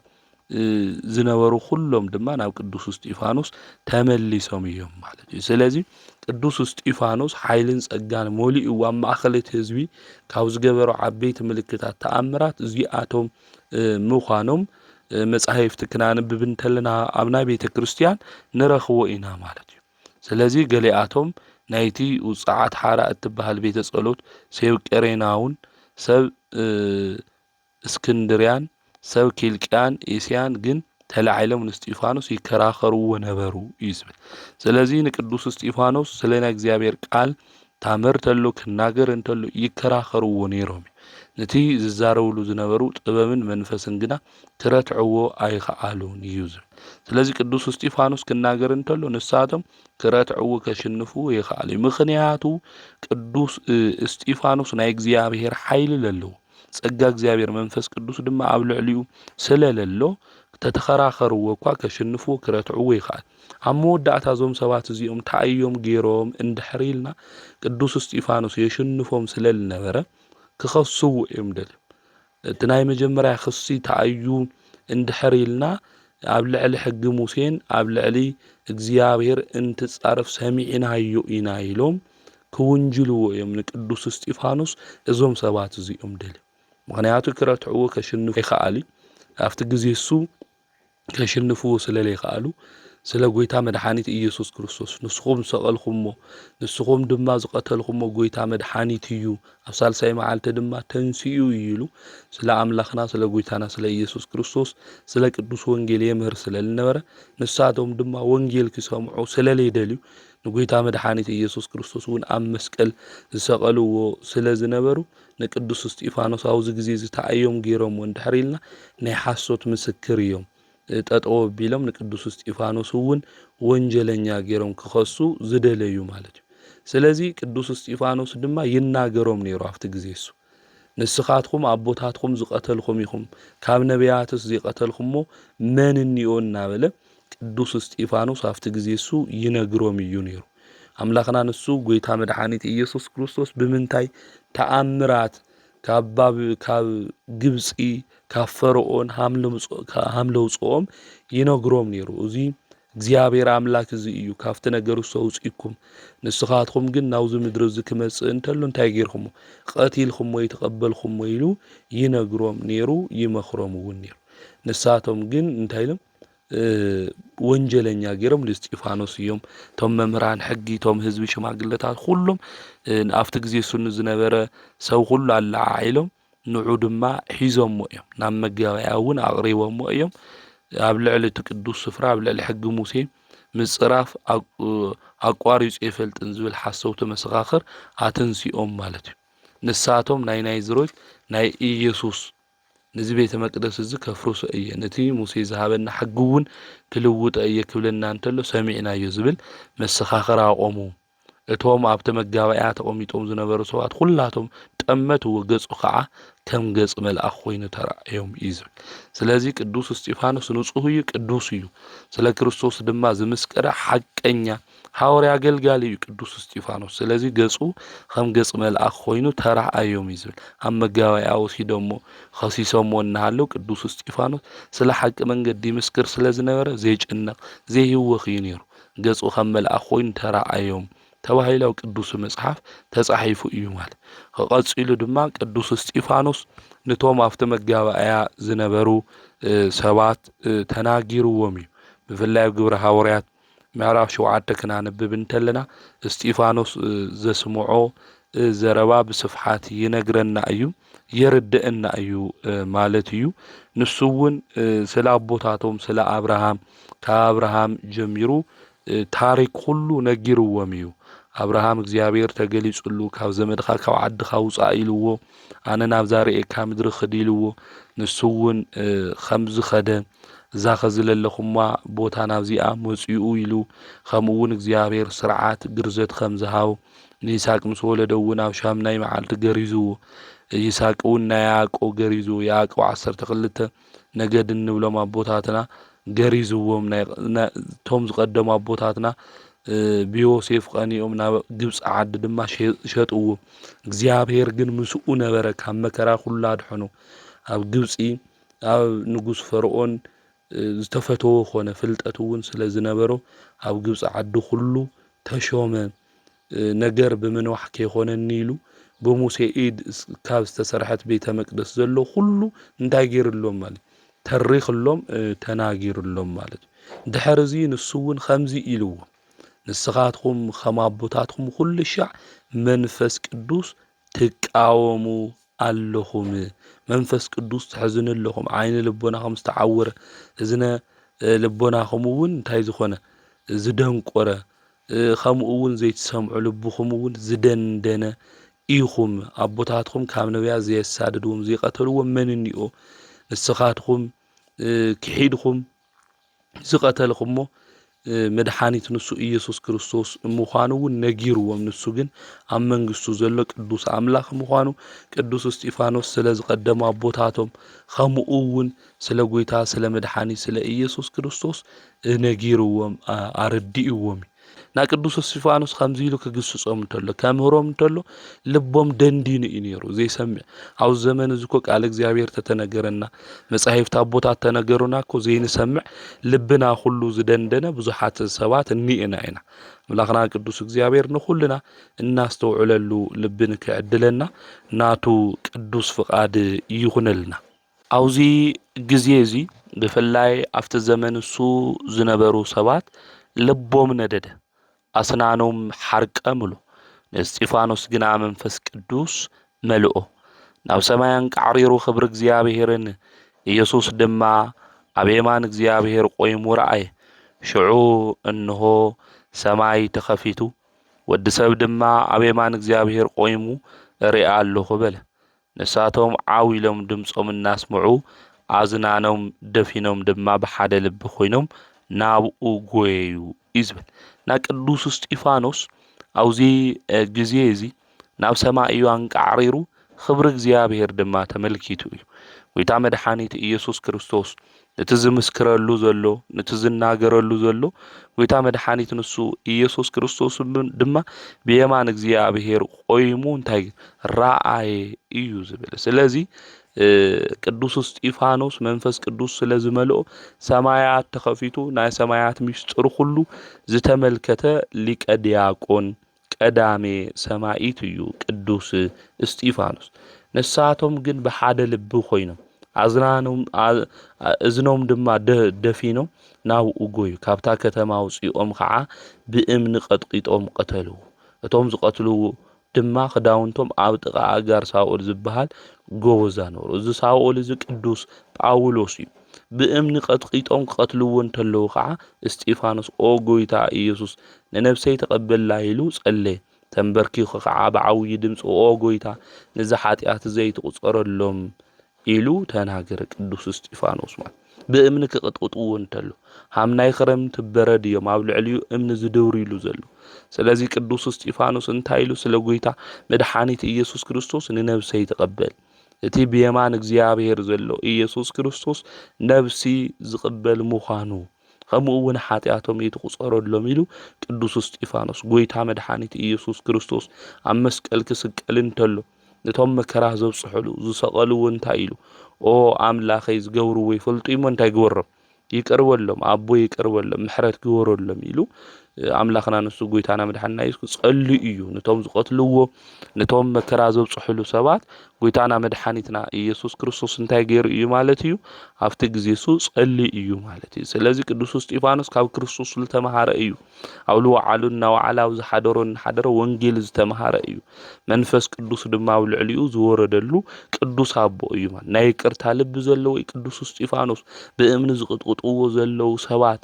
ዝነበሩ ኩሎም ድማ ናብ ቅዱስ እስጢፋኖስ ተመሊሶም እዮም ማለት እዩ። ስለዚ ቅዱስ እስጢፋኖስ ሓይልን ጸጋን ሞሊኡ ኣብ ማእኸል እቲ ህዝቢ ካብ ዝገበሩ ዓበይቲ ምልክታት ተኣምራት እዚኣቶም ምዃኖም መጻሕፍቲ ክናንብብ እንተለና ኣብ ናይ ቤተ ክርስቲያን ንረኽቦ ኢና ማለት እዩ። ስለዚ ገሊኣቶም ናይቲ ውፅዓት ሓራ እትበሃል ቤተ ጸሎት ሰብ ቀሬናውን ሰብ እስክንድርያን ሰብ ኪልቅያን ኤስያን ግን ተላዒሎም ንእስጢፋኖስ ይከራኸርዎ ነበሩ እዩ ዝብል። ስለዚ ንቅዱስ እስጢፋኖስ ስለ ናይ እግዚአብሔር ቃል ታመር ተሎ ክናገር እንተሎ ይከራኸርዎ ነይሮም። ነቲ ዝዛረብሉ ዝነበሩ ጥበብን መንፈስን ግና ክረትዕዎ ኣይከኣሉን እዩ ዝብል። ስለዚ ቅዱስ እስጢፋኖስ ክናገር እንተሎ ንሳቶም ክረትዕዎ ከሽንፍዎ ይከኣሉ። ምክንያቱ ቅዱስ እስጢፋኖስ ናይ እግዚአብሔር ሓይሊ ዘለዎ ጸጋ እግዚአብሔር መንፈስ ቅዱስ ድማ ኣብ ልዕሊኡ ስለለሎ ተተኸራኸርዎ እኳ ከሽንፍዎ ክረትዕዎ ይከኣል። ኣብ መወዳእታ ዞም ሰባት እዚኦም ታእዮም ገይሮም እንድሕር ኢልና ቅዱስ እስጢፋኖስ የሽንፎም ስለልነበረ ክኸስዎ እዮም ደልዮም። እቲ ናይ መጀመርያ ክሲ ታእዩ እንድሕር ኢልና ኣብ ልዕሊ ሕጊ ሙሴን ኣብ ልዕሊ እግዚአብሔር እንትጻረፍ ሰሚዕናዮ ኢና ኢሎም ክውንጅልዎ እዮም ንቅዱስ እስጢፋኖስ እዞም ሰባት እዚኦም ደልዮም። ምክንያቱ ክረትዕዎ ከሽንፉ ይከኣል። ኣብቲ ግዜ እሱ ከሽንፍዎ ስለለይከኣሉ ስለ ጎይታ መድኃኒት ኢየሱስ ክርስቶስ ንስኹም ሰቐልኹሞ ንስኹም ድማ ዝቐተልኹሞ ጎይታ መድኃኒት እዩ ኣብ ሳልሳይ መዓልቲ ድማ ተንስኡ ይሉ ስለ ኣምላኽና ስለ ጎይታና ስለ ኢየሱስ ክርስቶስ ስለ ቅዱስ ወንጌል የምህር ስለልነበረ ንሳቶም ድማ ወንጌል ክሰምዑ ስለለይደልዩ ንጎይታ መድኃኒት ኢየሱስ ክርስቶስ እውን ኣብ መስቀል ዝሰቐልዎ ስለ ዝነበሩ ንቅዱስ እስጢፋኖስ ኣብዚ ግዜ ዝተኣዮም ገይሮም እንድሕር ኢልና ናይ ሓሶት ምስክር እዮም ጠጠው ቢሎም ንቅዱስ እስጢፋኖስ እውን ወንጀለኛ ገይሮም ክኸሱ ዝደለዩ ማለት እዩ። ስለዚ ቅዱስ እስጢፋኖስ ድማ ይናገሮም ነይሩ ኣብቲ ግዜ እሱ ንስኻትኩም ኣቦታትኩም ዝቐተልኩም ኢኹም ካብ ነቢያትስ ዝቐተልኩሞ መን እንዮ እናበለ ቅዱስ እስጢፋኖስ ኣብቲ ግዜ እሱ ይነግሮም እዩ ነይሩ። ኣምላኽና ንሱ ጎይታ መድኃኒት ኢየሱስ ክርስቶስ ብምንታይ ተኣምራት ካብ ግብፂ ካብ ፈርዖን ሃምለ ውፅኦም ይነግሮም ነይሩ። እዚ እግዚአብሔር አምላክ እዚ እዩ ካብቲ ነገር ውፅኢኩም ንስኻትኩም ግን ናብዚ ምድሪ እዚ ክመጽእ እንተሎ እንታይ ገይርኹም ቀቲልኹም ወይ ተቀበልኹም ኢሉ ይነግሮም ነይሩ ይመኽሮም እውን ነይሩ። ንሳቶም ግን እንታይ ኢሎም ወንጀለኛ ገይሮም ለእስጢፋኖስ እዮም ቶም መምህራን ሕጊ ቶም ህዝቢ ሽማግለታት ሁሉም ኣብቲ ግዜ እሱን ዝነበረ ሰብ ሁሉ ኣላዓኢሎም ንዑ ድማ ሒዞሞ እዮም ናብ መጋበያ እውን ኣቕሪቦሞ እዮም። ኣብ ልዕሊ እቲ ቅዱስ ስፍራ ኣብ ልዕሊ ሕጊ ሙሴ ምጽራፍ ኣቋሪጹ የፈልጥን ዝብል ሓሰውቲ መሰኻኽር ኣተንሲኦም ማለት እዩ። ንሳቶም ናይ ዝሮይ ናይ ኢየሱስ ነዚ ቤተ መቅደስ እዚ ከፍርሶ እየ ነቲ ሙሴ ዝሃበና ሕጊ እውን ክልውጥ እየ ክብለና እንተሎ ሰሚዕናዮ ዝብል መሰኻኽር ኣቆሙ። እቶም ኣብቲ መጋበያ ተቐሚጦም ዝነበሩ ሰባት ኩላቶም ጠመትዎ ገጹ ከዓ ከም ገጽ መልአኽ ኮይኑ ተራእዮም እዩ ዝብል። ስለዚ ቅዱስ እስጢፋኖስ ንጹህ እዩ ቅዱስ እዩ ስለ ክርስቶስ ድማ ዝምስከረ ሓቀኛ ሐዋርያ አገልጋሊ እዩ ቅዱስ እስጢፋኖስ። ስለዚ ገጹ ከም ገጽ መልአኽ ኮይኑ ተራእዮም እዩ ዝብል። ኣብ መጋበያ ወሲዶሞ ኸሲሶሞ እናሃለው ቅዱስ እስጢፋኖስ ስለ ሓቂ መንገዲ ምስክር ስለ ዝነበረ ዘይጭነቕ ዘይህወኽ እዩ ነይሩ። ገጹ ከም መልአኽ ኮይኑ ተራእዮም ተባሂለው ቅዱስ መጽሐፍ ተጻሒፉ እዩ ማለት። ከቐጺሉ ድማ ቅዱስ እስጢፋኖስ ነቶም ኣብቲ መጋበያ ዝነበሩ ሰባት ተናጊርዎም እዩ። ብፍላይ ግብረ ሐዋርያት ምዕራፍ 7 ክናነብብ እንተለና እስጢፋኖስ ዘስምዖ ዘረባ ብስፍሓት ይነግረና እዩ የርድአና እዩ ማለት እዩ። ንሱ እውን ስለ አቦታቶም ስለ አብርሃም ከአብርሃም ጀሚሩ ታሪክ ሁሉ ነጊርዎም እዩ። አብርሃም እግዚአብሔር ተገሊጹሉ ካብ ዘመድኻ ካብ ዓድኻ ውፃእ ኢልዎ ኣነ ናብ ዛርኤካ ምድሪ ኽድ ኢልዎ ንሱ እውን ከምዚ ኸደ እዛ ኸዝለለኹማ ቦታ ናብዚኣ መጺኡ ኢሉ ከምኡ እውን እግዚአብሔር ስርዓት ግርዘት ከም ዝሃቦ ንይስሐቅ ምስ ወለደ እውን ኣብ ሻምናይ መዓልቲ ገሪዝዎ ይስሐቅ እውን ናይ ያዕቆብ ገሪዝዎ ያዕቆብ 12 ነገድ እንብሎም ኣቦታትና ገሪዝዎም ቶም ዝቀደሙ ኣቦታትና ብዮሴፍ ቀኒኦም ናብ ግብፅ ዓዲ ድማ ሸጥዎ። እግዚአብሔር ግን ምስኡ ነበረ ካብ መከራ ሁሉ ኣድሕኖ ኣብ ግብፂ ኣብ ንጉስ ፈርዖን ዝተፈተወ ኾነ ፍልጠት እውን ስለ ዝነበሮ ኣብ ግብፅ ዓዲ ሁሉ ተሾመ። ነገር ብምንዋሕ ከይኾነኒ ኢሉ ብሙሴ ኢድ ካብ ዝተሰርሐት ቤተ መቅደስ ዘሎ ሁሉ እንታይ ገይርሎም ማለት ተሪኽሎም ተናጊሩሎም ማለት እዩ ድሕርዚ ንሱ እውን ከምዚ ኢልዎ ንስኻትኩም ከም ኣቦታትኩም ኩሉ ሻዕ መንፈስ ቅዱስ ትቃወሙ ኣለኹም መንፈስ ቅዱስ ትሕዝኑ ኣለኹም ዓይኒ ልቦናኹም ዝተዓወረ እዝነ ልቦናኹም እውን እንታይ ዝኾነ ዝደንቆረ ከምኡ እውን ዘይትሰምዑ ልብኹም እውን ዝደንደነ ኢኹም ኣቦታትኩም ካብ ነቢያት ዘየሳድድዎም ዘይቀተልዎም መን እኒኦ ንስኻትኩም ክሒድኩም ዝቀተልኩሞ መድሓኒት ንሱ ኢየሱስ ክርስቶስ ምዃኑ እውን ነጊርዎም ንሱ ግን ኣብ መንግስቱ ዘሎ ቅዱስ ኣምላኽ ምዃኑ ቅዱስ እስጢፋኖስ ስለ ዝቀደሙ ኣቦታቶም ከምኡ እውን ስለ ጎይታ ስለ መድሓኒት ስለ ኢየሱስ ክርስቶስ ነጊርዎም ኣረዲእዎም ና ቅዱስ እስጢፋኖስ ከምዚ ኢሉ ክግስጾም እንተሎ ከምህሮም እንተሎ ልቦም ደንዲኑ እዩ ነይሩ ዘይሰምዕ ኣብ ዘመን እዚ እኮ ቃል እግዚአብሔር ተተነገረና መጻሕፍት ኣቦታት ተነገሩና እኮ ዘይንሰምዕ ልብና ሁሉ ዝደንደነ ብዙሓት ሰባት እኒአና ኢና አምላኽና ቅዱስ እግዚአብሔር ንኹልና እናስተውዕለሉ ልብን ክዕድለና ናቱ ቅዱስ ፍቃድ ይኹነልና አውዚ ግዜ እዚ ብፍላይ ኣብቲ ዘመን እሱ ዝነበሩ ሰባት ልቦም ነደደ ኣስናኖም ሓርቀምሉ እስጢፋኖስ ግና መንፈስ ቅዱስ መልኦ ናብ ሰማያን ቃዕሪሩ ክብሪ እግዚአብሔርን ኢየሱስ ድማ ኣብ የማን እግዚአብሔር ቆይሙ ረአየ ሽዑ እንሆ ሰማይ ተኸፊቱ ወዲ ሰብ ድማ ኣብ የማን እግዚአብሔር ቆይሙ ሪአ ኣለኹ በለ ንሳቶም ዓዊሎም ድምፆም እናስምዑ ኣዝናኖም ደፊኖም ድማ ብሓደ ልቢ ኮይኖም ናብኡ ጎየዩ ይዝብል ና ቅዱስ እስጢፋኖስ አውዚ ግዜ እዚ ናብ ሰማይ እዩ አንቃዕሪሩ ክብሪ እግዚአብሔር ድማ ተመልኪቱ እዩ ጎይታ መድሓኒት ኢየሱስ ክርስቶስ ነቲ ዝምስክረሉ ዘሎ ነቲ ዝናገረሉ ዘሎ ጎይታ መድሓኒት ንሱ ኢየሱስ ክርስቶስ ድማ ብየማን እግዚአብሔር ቆይሙ እንታይ ረአየ እዩ ዝብል ስለዚ ቅዱስ እስጢፋኖስ መንፈስ ቅዱስ ስለዝመልኦ ሰማያት ተኸፊቱ ናይ ሰማያት ምስጢር ሁሉ ዝተመልከተ ሊቀ ዲያቆን ቀዳሜ ሰማይት እዩ ቅዱስ እስጢፋኖስ ንሳቶም ግን ብሓደ ልቢ ኮይኖም ኣዝናኖም እዝኖም ድማ ደፊኖም ናብኡ ጎዩ ካብታ ከተማ ውፅኦም ከዓ ብእምኒ ቀጥቂጦም ቀተልዎ እቶም ዝቀትልዎ ድማ ክዳውንቶም ኣብ ጥቃ ኣጋር ሳኦል ዝበሃል ጎበዛ ነይሩ እዚ ሳኦል እዚ ቅዱስ ጳውሎስ እዩ ብእምኒ ቀጥቂጦም ቀትልዎ እንተለው ከዓ እስጢፋኖስ ኦ ጎይታ ኢየሱስ ንነፍሰይ ተቀበላ ኢሉ ጸለየ ተንበርኪኹ ከዓ ብዓውይ ድምፂ ኦ ጎይታ ነዚ ኃጢአት ዘይትቁፀረሎም ኢሉ ተናገረ ቅዱስ እስጢፋኖስ ማለት ብእምኒ ክቅጥቅጥዎ እንተሎ ሃምናይ ክረምቲ በረድ እዮም ኣብ ልዕሊኡ እምኒ ዝደውሩ ኢሉ ዘሎ ስለዚ ቅዱስ እስጢፋኖስ እንታይ ኢሉ ስለ ጎይታ መድሓኒት ኢየሱስ ክርስቶስ ንነፍሰይ ተቀበል እቲ ብየማን እግዚአብሔር ዘሎ ኢየሱስ ክርስቶስ ነፍሲ ዝቅበል ምዃኑ ከምኡ እውን ኃጢአቶም ይትቁፀረሎም ኢሉ ቅዱስ እስጢፋኖስ ጎይታ መድሓኒት ኢየሱስ ክርስቶስ ኣብ መስቀል ክስቀል እንተሎ ነቶም መከራ ዘብጽሕሉ ዝሰቀልዎ እንታይ ኢሉ ኦ አምላኸይ ዝገብርዎ ይፈልጡ እሞ እንታይ ግበሮም ይቅርበሎም አቦ ይቅርበሎም ምሕረት ግበረሎም ኢሉ አምላኽና ንሱ ጎይታና መድሓኒትና ኢየሱስ ጸልዩ እዩ ነቶም ዝቀትልዎ ነቶም መከራ ዘብጽሕሉ ሰባት ጎይታና መድሓኒትና ኢየሱስ ክርስቶስ እንታይ ገይሩ እዩ ማለት እዩ ኣብቲ ግዜ እሱ ጸልዩ እዩ ማለት እዩ ስለዚ ቅዱስ እስጢፋኖስ ካብ ክርስቶስ ዝተማሃረ እዩ ኣብ ልዋዓሉና ወዓላው ዝሓደሮን ሓደረ ወንጌል ዝተማሃረ እዩ መንፈስ ቅዱስ ድማ ኣብ ልዕሊኡ ዝወረደሉ ቅዱስ አቦ እዩ ማለት ናይ ይቅርታ ልብ ዘለዎ ቅዱስ እስጢፋኖስ ብእምኒ ዝቅጥቅጥዎ ዘለው ሰባት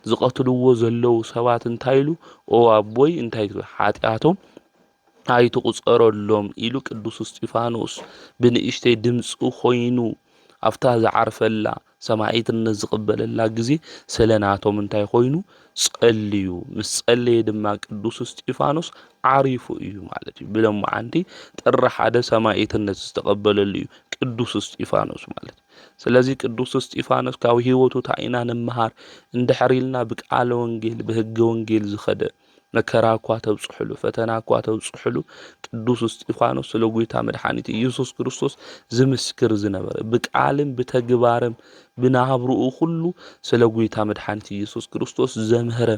ዝቀትልዎ ዘለው ሰባት እንታይ ኢሉ ኦ አቦይ እንታይ ኃጢአቶም ኣይትቁፀረሎም ኢሉ ቅዱስ እስጢፋኖስ ብንእሽተይ ድምፁ ኮይኑ ኣፍታ ዝዓርፈላ ሰማይትነት ዝቅበለላ ግዜ ስለናቶም እንታይ ኮይኑ ጸልዩ ምስ ጸለየ ድማ ቅዱስ እስጢፋኖስ ዓሪፉ እዩ ማለት እዩ ብሎም ዓንዲ ጥሪ ሓደ ሰማይትነት ዝተቀበለሉ እዩ ቅዱስ እስጢፋኖስ ማለት ስለዚ ቅዱስ እስጢፋኖስ ካብ ህይወቱ ታይና ነመሃር እንድሕሪልና ብቃለ ወንጌል በህገ ወንጌል ዝኸደ መከራ እኳ ተብጽሕሉ ፈተና እኳ ተብጽሕሉ ቅዱስ እስጢፋኖስ ስለ ጎይታ መድሓኒት ኢየሱስ ክርስቶስ ዝምስክር ዝነበረ ብቃልን ብተግባርም ብናብርኡ ሁሉ ስለ ጎይታ መድሓኒት ኢየሱስ ክርስቶስ ዘምህረ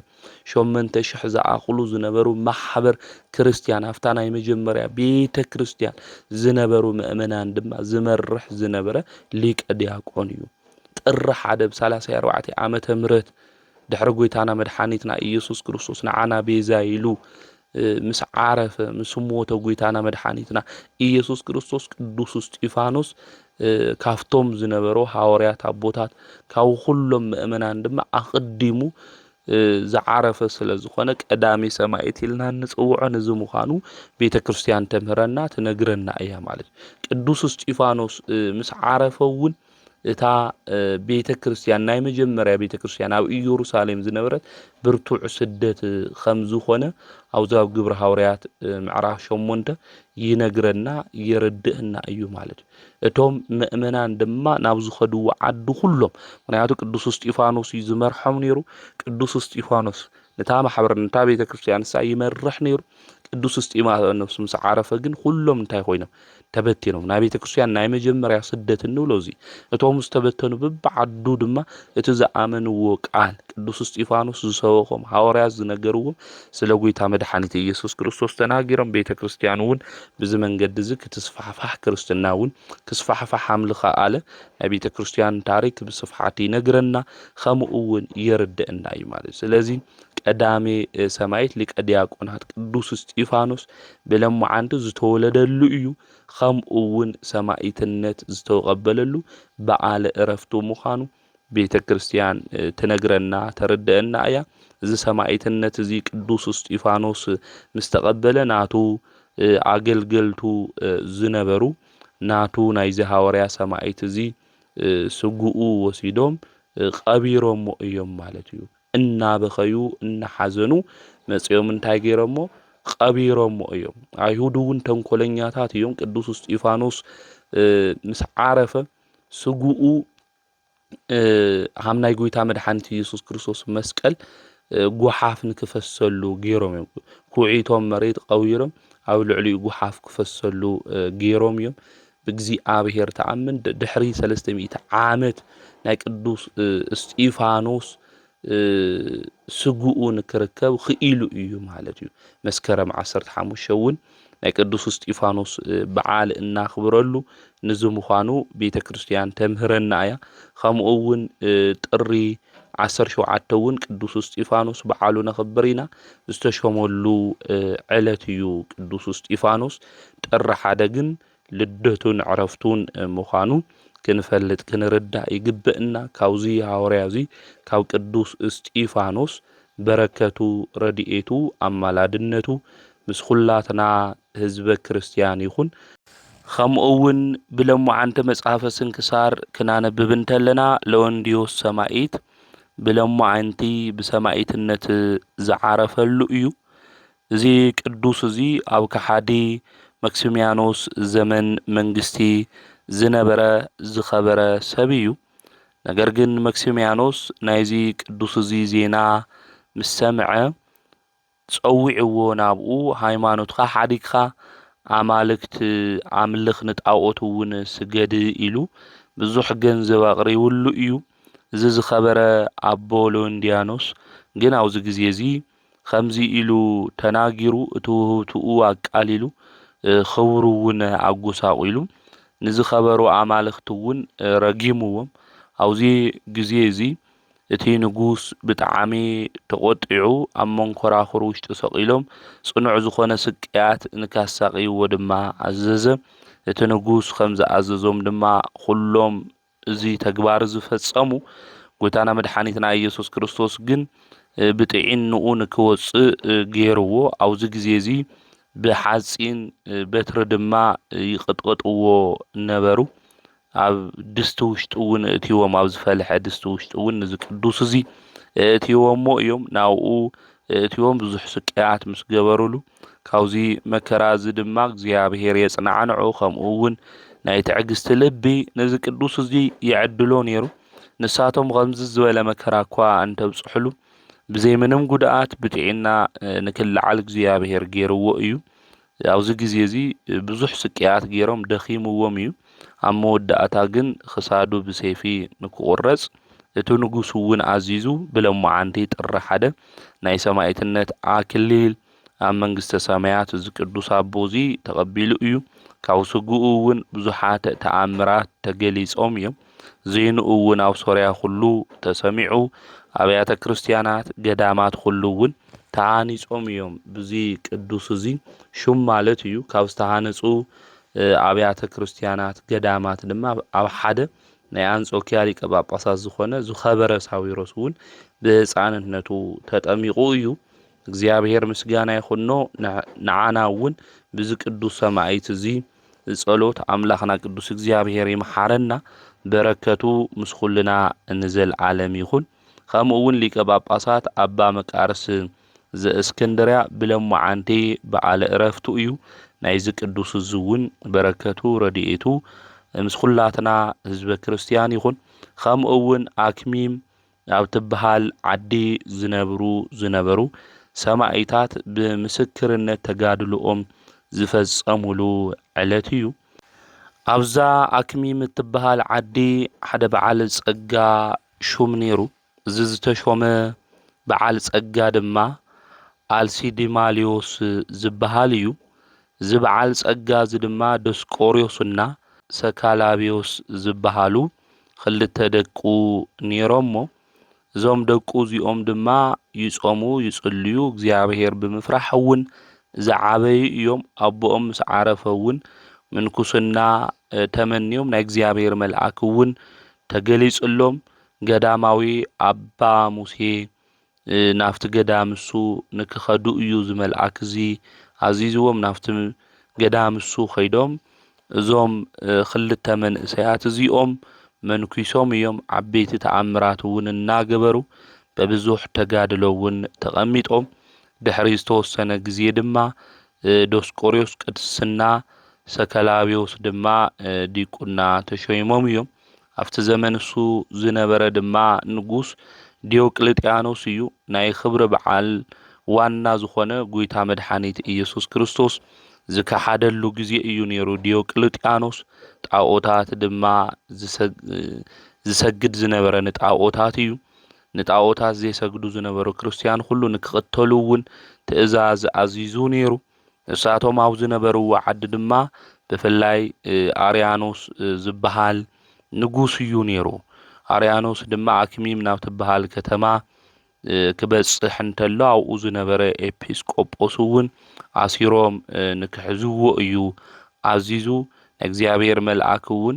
8000 ዝኣኽሉ ዝነበሩ ማሕበር ክርስቲያን ኣፍታ ናይ መጀመርያ ቤተ ክርስቲያን ዝነበሩ ምእመናን ድማ ዝመርሕ ዝነበረ ሊቀ ዲያቆን እዩ ጥሪ 1 ብ34 ዓመተ ምህረት ድሕሪ ጎይታና መድሓኒትና ኢየሱስ ክርስቶስ ንዓና ቤዛ ኢሉ ምስ ዓረፈ ምስ ሞተ ጎይታና መድሓኒትና ኢየሱስ ክርስቶስ ቅዱስ እስጢፋኖስ ካፍቶም ዝነበሩ ሐዋርያት አቦታት ካብ ሁሉም ምእመናን ድማ አቅዲሙ ዝዓረፈ ስለዝኾነ ቀዳሚ ሰማዕት ኢልና ንጽውዖ ነዚ ምዃኑ ቤተክርስቲያን ተምህረና ትነግረና እያ ማለት ቅዱስ እስጢፋኖስ ምስ ዓረፈ እውን እታ ቤተክርስቲያን ናይ መጀመርያ ቤተክርስቲያን ኣብ ኢየሩሳሌም ዝነበረት ብርቱዕ ስደት ከም ዝኾነ አውዛብ ግብረ ሐዋርያት ምዕራፍ 8 ይነግረና ይረድእና እዩ ማለት እቶም ምእመናን ድማ ናብ ዝኸድዎ ዓዲ ሁሎም ምክንያቱ ቅዱስ እስጢፋኖስ ይዝመርሖም ነይሩ ቅዱስ እስጢፋኖስ ነታ ማሕበር ነታ ቤተክርስቲያን ይመርሕ ነይሩ ቅዱስ እስጢፋኖስ ምስ ዓረፈ ግን ሁሎም እንታይ ኮይኖም ተበቲኖም ናይ ቤተክርስቲያን ናይ መጀመርያ ስደት እንብሎ እዚ እቶም ዝተበተኑ በዓዱ ድማ እቲ ዝኣመንዎ ቃል ቅዱስ እስጢፋኖስ ዝሰበኾም ሐዋርያት ዝነገርዎም ስለ ጎይታ መድሓኒት ኢየሱስ ክርስቶስ ተናጊሮም ቤተክርስቲያን እውን ብዚ መንገዲ እዚ ክትስፋሕፋሕ ክርስትና እውን ክስፋሕፋሕ ኣምልኻ አለ ናይ ቤተክርስቲያን ታሪክ ብስፍሓት ይነግረና ከምኡ እውን ይርድእና እዩ ማለት ስለዚ ቀዳሜ ሰማዕት ሊቀ ዲያቆናት ቅዱስ እስጢፋኖስ ብለምዓንቲ ዝተወለደሉ እዩ ከምኡ እውን ሰማዕትነት ዝተቀበለሉ በዓለ ዕረፍቱ ምዃኑ ቤተክርስቲያን ትነግረና ተረድአና እያ እዚ ሰማዕትነት እዚ ቅዱስ እስጢፋኖስ ምስተቀበለ ናቱ አገልገልቱ ዝነበሩ ናቱ ናይዚ ሐዋርያ ሰማዕት እዚ ስጉኡ ወሲዶም ቀቢሮም እዮም ማለት እዩ እናበኸዩ እናሐዘኑ መጽዮም እንታይ ገይሮሞ ቀቢሮም እዮም አይሁድ እውን ተንኮለኛታት እዮም ቅዱስ እስጢፋኖስ ምስ ዓረፈ ስጉኡ ሃምናይ ጎይታ መድሓኒት ኢየሱስ ክርስቶስ መስቀል ጉሓፍ ንክፈሰሉ ገይሮም እዮም ኩዒቶም መሬት ቀዊሮም ኣብ ልዕሊኡ ጉሓፍ ክፈሰሉ ገይሮም እዮም ብእግዚአብሔር ተኣምን ድሕሪ 300 ዓመት ናይ ቅዱስ እስጢፋኖስ ስጉኡ ንክርከብ ክኢሉ እዩ ማለት እዩ መስከረም 15 እውን ናይ ቅዱስ እስጢፋኖስ በዓል እናኽብረሉ ንዚ ምዃኑ ቤተክርስቲያን ተምህረና እያ ከምኡ እውን ጥሪ 17 እውን ቅዱስ እስጢፋኖስ በዓሉ ነኽብር ኢና ዝተሾመሉ ዕለት እዩ ቅዱስ እስጢፋኖስ ጥሪ 1 ግን ልደቱን ዕረፍቱን ምዃኑ ክንፈልጥ ክንርዳእ ይግብእና ካብዚ ሐዋርያ እዚ ካብ ቅዱስ እስጢፋኖስ በረከቱ ረድኤቱ አማላድነቱ ምስ ኩላትና ህዝበ ክርስቲያን ይኹን ከምኡ እውን ብለምዓንቲ መጽሓፈ ስንክሳር ክናነብብ እንተለና ለወንዲዮስ ሰማዕት ብለምዓንቲ ብሰማዕትነት ዝዓረፈሉ እዩ እዚ ቅዱስ እዚ ኣብ ከሓዲ መክሲሚያኖስ ዘመን መንግስቲ ዝነበረ ዝኸበረ ሰብ እዩ ነገር ግን መክሲሚያኖስ ናይዚ ቅዱስ እዚ ዜና ምስ ሰምዐ ፀዊዕዎ ናብኡ ሃይማኖትካ ሓዲግካ አማልክት አምልኽ ንጣዖት እውን ስገድ ኢሉ ብዙሕ ገንዘብ አቅሪቡሉ እዩ እዚ ዝኸበረ አቦ ለወንዲያኖስ ግን ኣብዚ ግዜ እዚ ከምዚ ኢሉ ተናጊሩ እቲ ውህብትኡ አቃሊሉ ክብሩ እውን አጎሳቂሉ ንዝኸበሩ አማልክት እውን ረጊምዎም ኣብዚ ግዜ እዚ እቲ ንጉስ ብጣዕሚ ተቆጢዑ ኣብ መንኮራኹር ውሽጢ ሰቂሎም ጽኑዕ ዝኾነ ስቅያት ንካሳቂዎ ድማ አዘዘ እቲ ንጉስ ከም ዝኣዘዞም ድማ ኩሎም እዚ ተግባር ዝፈጸሙ ጎይታና መድሓኒትና ኢየሱስ ክርስቶስ ግን ብጥዒንኡ ንክወፅእ ገይርዎ ኣብዚ ግዜ እዚ ብሓጺን በትሪ ድማ ይቅጥቅጥዎ ነበሩ ኣብ ድስቲ ውሽጢ እውን እቲዎም ኣብ ዝፈልሐ ድስቲ ውሽጢ እውን እዚ ቅዱስ እዚ እቲዎሞ እዮም ናብኡ እቲዎም ብዙሕ ስቅያት ምስ ገበሩሉ ካብዚ መከራ እዚ ድማ እግዚአብሔር የጽናዕንዑ ከምኡ እውን ናይ ትዕግስቲ ልቢ ነዚ ቅዱስ እዚ ይዕድሎ ነይሩ ንሳቶም ከምዚ ዝበለ መከራ እኳ እንተብጽሕሉ ብዘይ ምንም ጉድኣት ብጥዒና ንክልዓል እግዚአብሔር ገይርዎ እዩ ኣብዚ ግዜ እዚ ብዙሕ ስቅያት ገይሮም ደኺምዎም እዩ ኣብ መወዳእታ ግን ክሳዱ ብሰይፊ ንክቁረጽ እቲ ንጉስ እውን ኣዚዙ ብለምዓንቲ ጥሪ 1 ናይ ሰማዕትነት ኣክሊል ኣብ መንግስተ ሰማያት እዚ ቅዱስ ኣቦ እዚ ተቐቢሉ እዩ ካብ ስጉኡ እውን ብዙሓት ተኣምራት ተገሊጾም እዮም ዘይንኡውን ኣብ ሶርያ ኩሉ ተሰሚዑ ኣብያተ ክርስቲያናት ገዳማት ኩሉ እውን ተሃኒጾም እዮም። ብዚ ቅዱስ እዚ ሹም ማለት እዩ ካብ ዝተሃነጹ ኣብያተ ክርስቲያናት ገዳማት ድማ ኣብ ሓደ ናይ አንጾኪያ ሊቀ ጳጳሳት ዝኾነ ዝኸበረ ሳዊሮስ እውን ብህፃንነቱ ተጠሚቁ እዩ። እግዚአብሔር ምስጋና ይኹኖ። ንዓና እውን ብዚ ቅዱስ ሰማዕት እዚ ጸሎት አምላኽና ቅዱስ እግዚአብሔር ይምሓረና። በረከቱ ምስ ኩልና እንዘለዓለም ይኹን። ከምኡ እውን ሊቀ ጳጳሳት አባ መቃርስ ዘእስክንድርያ ብለማዓንቲ በዓለ ዕረፍቱ እዩ። ናይዚ ቅዱስ እዚ እውን በረከቱ ረድኤቱ ምስ ኩላትና ህዝበ ክርስቲያን ይኹን። ከምኡ እውን አክሚም ኣብ ትበሃል ዓዲ ዝነበሩ ሰማዕታት ብምስክርነት ተጋድልኦም ዝፈጸሙሉ ዕለት እዩ። ኣብዛ አክሚም እትበሃል ዓዲ ሓደ በዓል ጸጋ ሹም ነይሩ። እዚ ዝተሾመ በዓል ጸጋ ድማ አልሲዲማሊዮስ ዝበሃል እዩ። እዚ በዓል ጸጋ እዚ ድማ ዶስቆሪዮስና ሰካላቢዮስ ዝበሃሉ ክልተ ደቁ ነይሮሞ። እዞም ደቁ እዚኦም ድማ ይጾሙ ይጽልዩ እግዚአብሔር ብምፍራሕ እውን ዝዓበዩ እዮም። አቦኦም ምስ ዓረፈ እውን ምንኩስና ተመንዮም ናይ እግዚአብሔር መልአክ እውን ተገሊጽሎም ገዳማዊ አባ ሙሴ ናፍቲ ገዳም እሱ ንክኸዱ እዩ ዝመልአክ እዚ አዚዝዎም። ናፍቲ ገዳም እሱ ኸይዶም እዞም ክልተ መንእሰያት እዚኦም መንኩሶም እዮም። ዓበይቲ ተአምራት እውን እናገበሩ በብዙሕ ተጋድሎ እውን ተቐሚጦም ድሕሪ ዝተወሰነ ግዜ ድማ ዶስቆሪዮስ ቅድስና ሰከላቢዮስ ድማ ዲቁና ተሾይሞም እዮም። ኣብቲ ዘመን እሱ ዝነበረ ድማ ንጉስ ዲዮቅልጥያኖስ እዩ። ናይ ክብሪ በዓል ዋና ዝኾነ ጎይታ መድኃኒት ኢየሱስ ክርስቶስ ዝከሓደሉ ግዜ እዩ ነይሩ ዲዮቅልጥያኖስ። ጣዖታት ድማ ዝሰግድ ዝነበረ ንጣዖታት እዩ። ንጣዖታት ዘይሰግዱ ዝነበሩ ክርስቲያን ሁሉ ንክቕተሉ እውን ትእዛዝ አዚዙ ነይሩ። ንሳቶም ኣብ ዝነበርዎ ዓዲ ድማ ብፍላይ አርያኖስ ዝበሃል ንጉስ እዩ ነይሩ። አርያኖስ ድማ አክሚም ናብ ትበሃል ከተማ ክበጽሕ እንተሎ ኣብኡ ዝነበረ ኤጲስቆጶስ እውን አሲሮም ንክሕዝዎ እዩ አዚዙ። እግዚአብሔር መልአክ እውን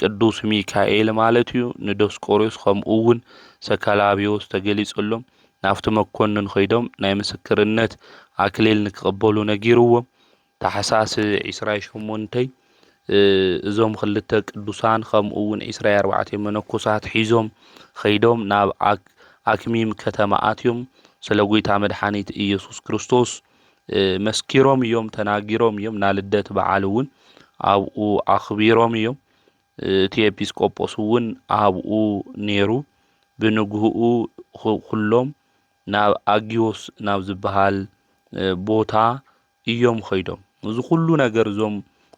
ቅዱስ ሚካኤል ማለት እዩ ንዶስቆሪዮስ ከምኡ እውን ሰካላቢዮስ ተገሊጸሎም ናፍቲ መኮንን ኸይዶም ናይ ምስክርነት አክሊል ንክቕበሉ ነጊርዎም። ታሕሳስ 28 እዞም ክልተ ቅዱሳን ከምኡ እውን 24 መነኮሳት ሒዞም ኸይዶም ናብ አክሚም ከተማ አትዮም ስለ ጎይታ መድኃኒት ኢየሱስ ክርስቶስ መስኪሮም እዮም ተናጊሮም እዮም። ናልደት በዓል እውን ኣብኡ አኽቢሮም እዮም። እቲ ኤጲስቆጶስ እውን ኣብኡ ነይሩ። ብንግህኡ ኩሎም ናብ አጊዮስ ናብ ዝበሃል ቦታ እዮም ኸይዶም። እዚ ኩሉ ነገር እዞም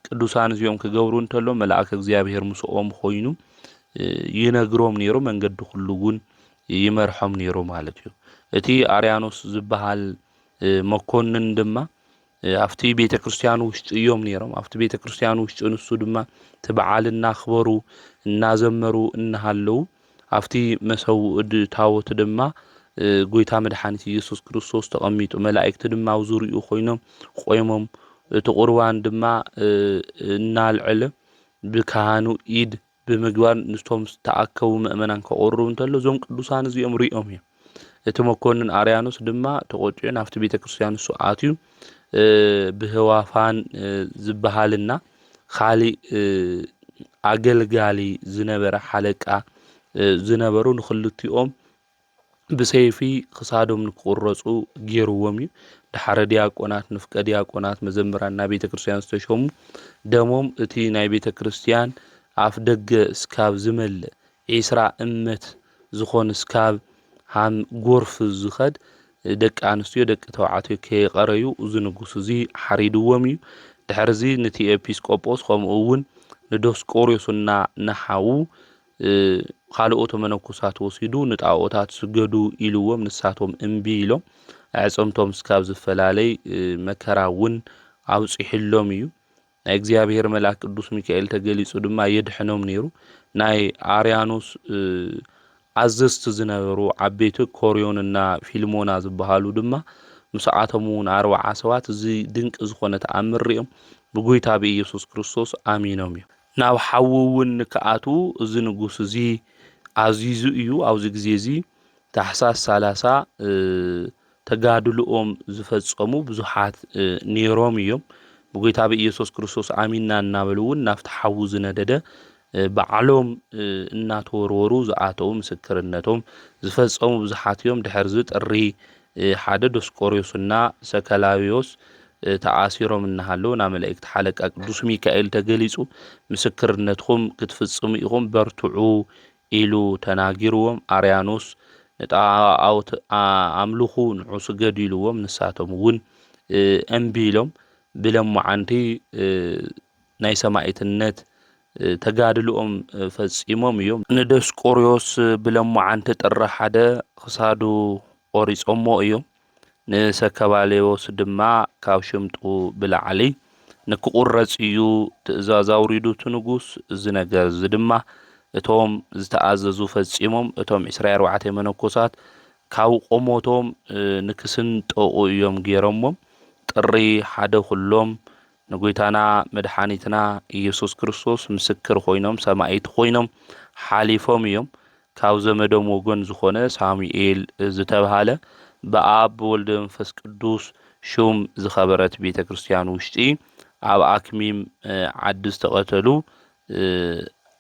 ቅዱሳን እዚኦም ክገብሩ እንተሎ መልአክ እግዚአብሔር ምስኦም ኾይኑ ይነግሮም ነይሩ። መንገዲ ኩሉ እውን ይመርሖም ነይሩ ማለት እዩ። እቲ አርያኖስ ዝበሃል መኮንን ድማ ኣብቲ ቤተ ክርስቲያን ውሽጢ እዮም ነይሮም። ኣብቲ ቤተ ክርስቲያን ውሽጢ ንሱ ድማ ትበዓል እናኽበሩ እናዘመሩ እናሃለዉ ኣብቲ መሰውእድ ታቦት ድማ ጎይታ መድኃኒት ኢየሱስ ክርስቶስ ተቐሚጡ መላእክቲ ድማ ኣብ ዙርኡ ኾይኖም ቆይሞም እቲ ቁርባን ድማ እናልዕለ ብካህኑ ኢድ ብምግባር ንስቶም ዝተኣከቡ ምእመናን ከቆርቡ እንተሎ እዞም ቅዱሳን እዚኦም ሪኦም እዮም። እቲ መኮንን አርያኖስ ድማ ተቆጭዮ ናፍቲ ቤተ ክርስቲያን እሱ ኣትዩ ብህዋፋን ዝበሃልና ካሊእ አገልጋሊ ዝነበረ ሓለቃ ዝነበሩ ንኽልቲኦም ብሰይፊ ክሳዶም ንክቁረፁ ገይርዎም እዩ። ድሓረ ዲያቆናት ንፍቀ ዲያቆናት መዘምራን ናይ ቤተ ክርስቲያን ዝተሾሙ ደሞም እቲ ናይ ቤተ ክርስቲያን ኣፍ ደገ እስካብ ዝመልእ 20 እመት ዝኾን እስካብ ሃም ጎርፍ ዝኸድ ደቂ አንስትዮ ደቂ ተባዕትዮ ከይቀረዩ እዚ ንጉስ እዚ ሓሪድዎም እዩ። ድሕርዚ ነቲ ኤጲስቆጶስ ከምኡ እውን ንዶስቆሪዮስና ንሓዉ ካልኦት መነኮሳት ወሲዱ ንጣዖታት ስገዱ ኢልዎም ንሳቶም እምቢ ኢሎም ኣዕጽምቶም እስካብ ዝፈላለይ መከራ እውን ኣውፂሕሎም እዩ። ናይ እግዚአብሔር መልአክ ቅዱስ ሚካኤል ተገሊጹ ድማ የድሕኖም ነይሩ ናይ አርያኖስ አዘዝቲ ዝነበሩ ዓበይቲ ኮርዮንና ፊልሞና ዝበሃሉ ድማ ምስዓቶም እውን 40 ሰባት እዚ ድንቅ ዝኾነ ተአምር ሪኦም ብጎይታ በኢየሱስ ክርስቶስ አሚኖም እዮም ናብ ሓዊ እውን ንክኣትዉ እዚ ንጉስ እዚ አዚዙ እዩ ኣብዚ ግዜ እዚ ታሕሳስ 30 ተጋድልኦም ዝፈጸሙ ብዙሓት ነይሮም እዮም ብጎይታ በኢየሱስ ክርስቶስ አሚንና እናበሉ እውን ናብቲ ሓዊ ዝነደደ በዓሎም እናተወርወሩ ዝኣተው ምስክርነቶም ዝፈጸሙ ብዙሓት እዮም ድሕር እዚ ጥሪ ሓደ ዶስቆሮስና ሰከላዊዮስ ተኣሲሮም እናሃለዉ ናብ መላእክቲ ሓለቃ ቅዱስ ሚካኤል ተገሊጹ ምስክርነትኩም ክትፍጽሙ ኢኹም በርትዑ ኢሉ ተናጊርዎም አርያኖስ ነጣኣውት አምልኹ ንዑ ስገዱ ኢልዎም ንሳቶም እውን እምቢ ኢሎም ብለምዓንቲ ናይ ሰማዕትነት ተጋድልኦም ፈጺሞም እዮም ንዶስቆሮስ ብለምዓንቲ ጥሪ ሓደ ክሳዱ ቆሪጾሞ እዮም ንሰከባሌዎስ ድማ ካብ ሽምጡ ብላዕሊ ንክቁረጽ እዩ ትእዛዝ አውሪዱ እቲ ንጉስ እዚ ነገር እዚ ድማ እቶም ዝተኣዘዙ ፈጺሞም እቶም 24 መነኮሳት ካብ ቆሞቶም ንክስንጠቁ እዮም ገይሮሞም ጥሪ ሓደ ኩሎም ንጎይታና መድኃኒትና ኢየሱስ ክርስቶስ ምስክር ኮይኖም ሰማዕት ኮይኖም ሓሊፎም እዮም ካብ ዘመዶም ወገን ዝኾነ ሳሙኤል ዝተባሃለ በአብ ወልድ መንፈስ ቅዱስ ሹም ዝኸበረት ቤተ ክርስቲያን ውሽጢ ኣብ አክሚም ዓዲ ዝተቀተሉ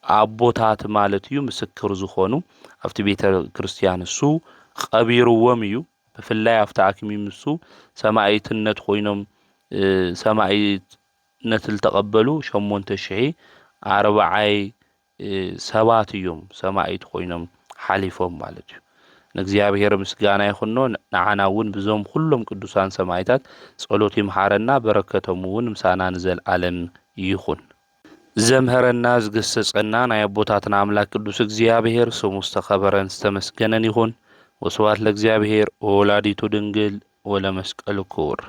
አቦታት ማለት እዩ ምስክር ዝኾኑ ኣብቲ ቤተ ክርስቲያን እሱ ቀቢርዎም እዩ ብፍላይ ኣብቲ አክሚም እሱ ሰማዕትነት ኮይኖም ሰማዕትነት ተቀበሉ 8040 ሰባት እዮም ሰማዕት ኮይኖም ሓሊፎም ማለት እዩ ንእግዚአብሔር ምስጋና ይኹኖ ንዓና እውን ብዞም ሁሉም ቅዱሳን ሰማዕታት ጸሎት ይምሃረና በረከቶም እውን ምሳና ንዘለዓለም ይኹን ዘምሃረና ዝገሰጸና ናይ አቦታትና አምላክ ቅዱስ እግዚአብሔር ስሙ ዝተኸበረን ዝተመስገነን ይኹን ወስብሐት ለእግዚአብሔር ወወላዲቱ ድንግል ወለመስቀሉ ክቡር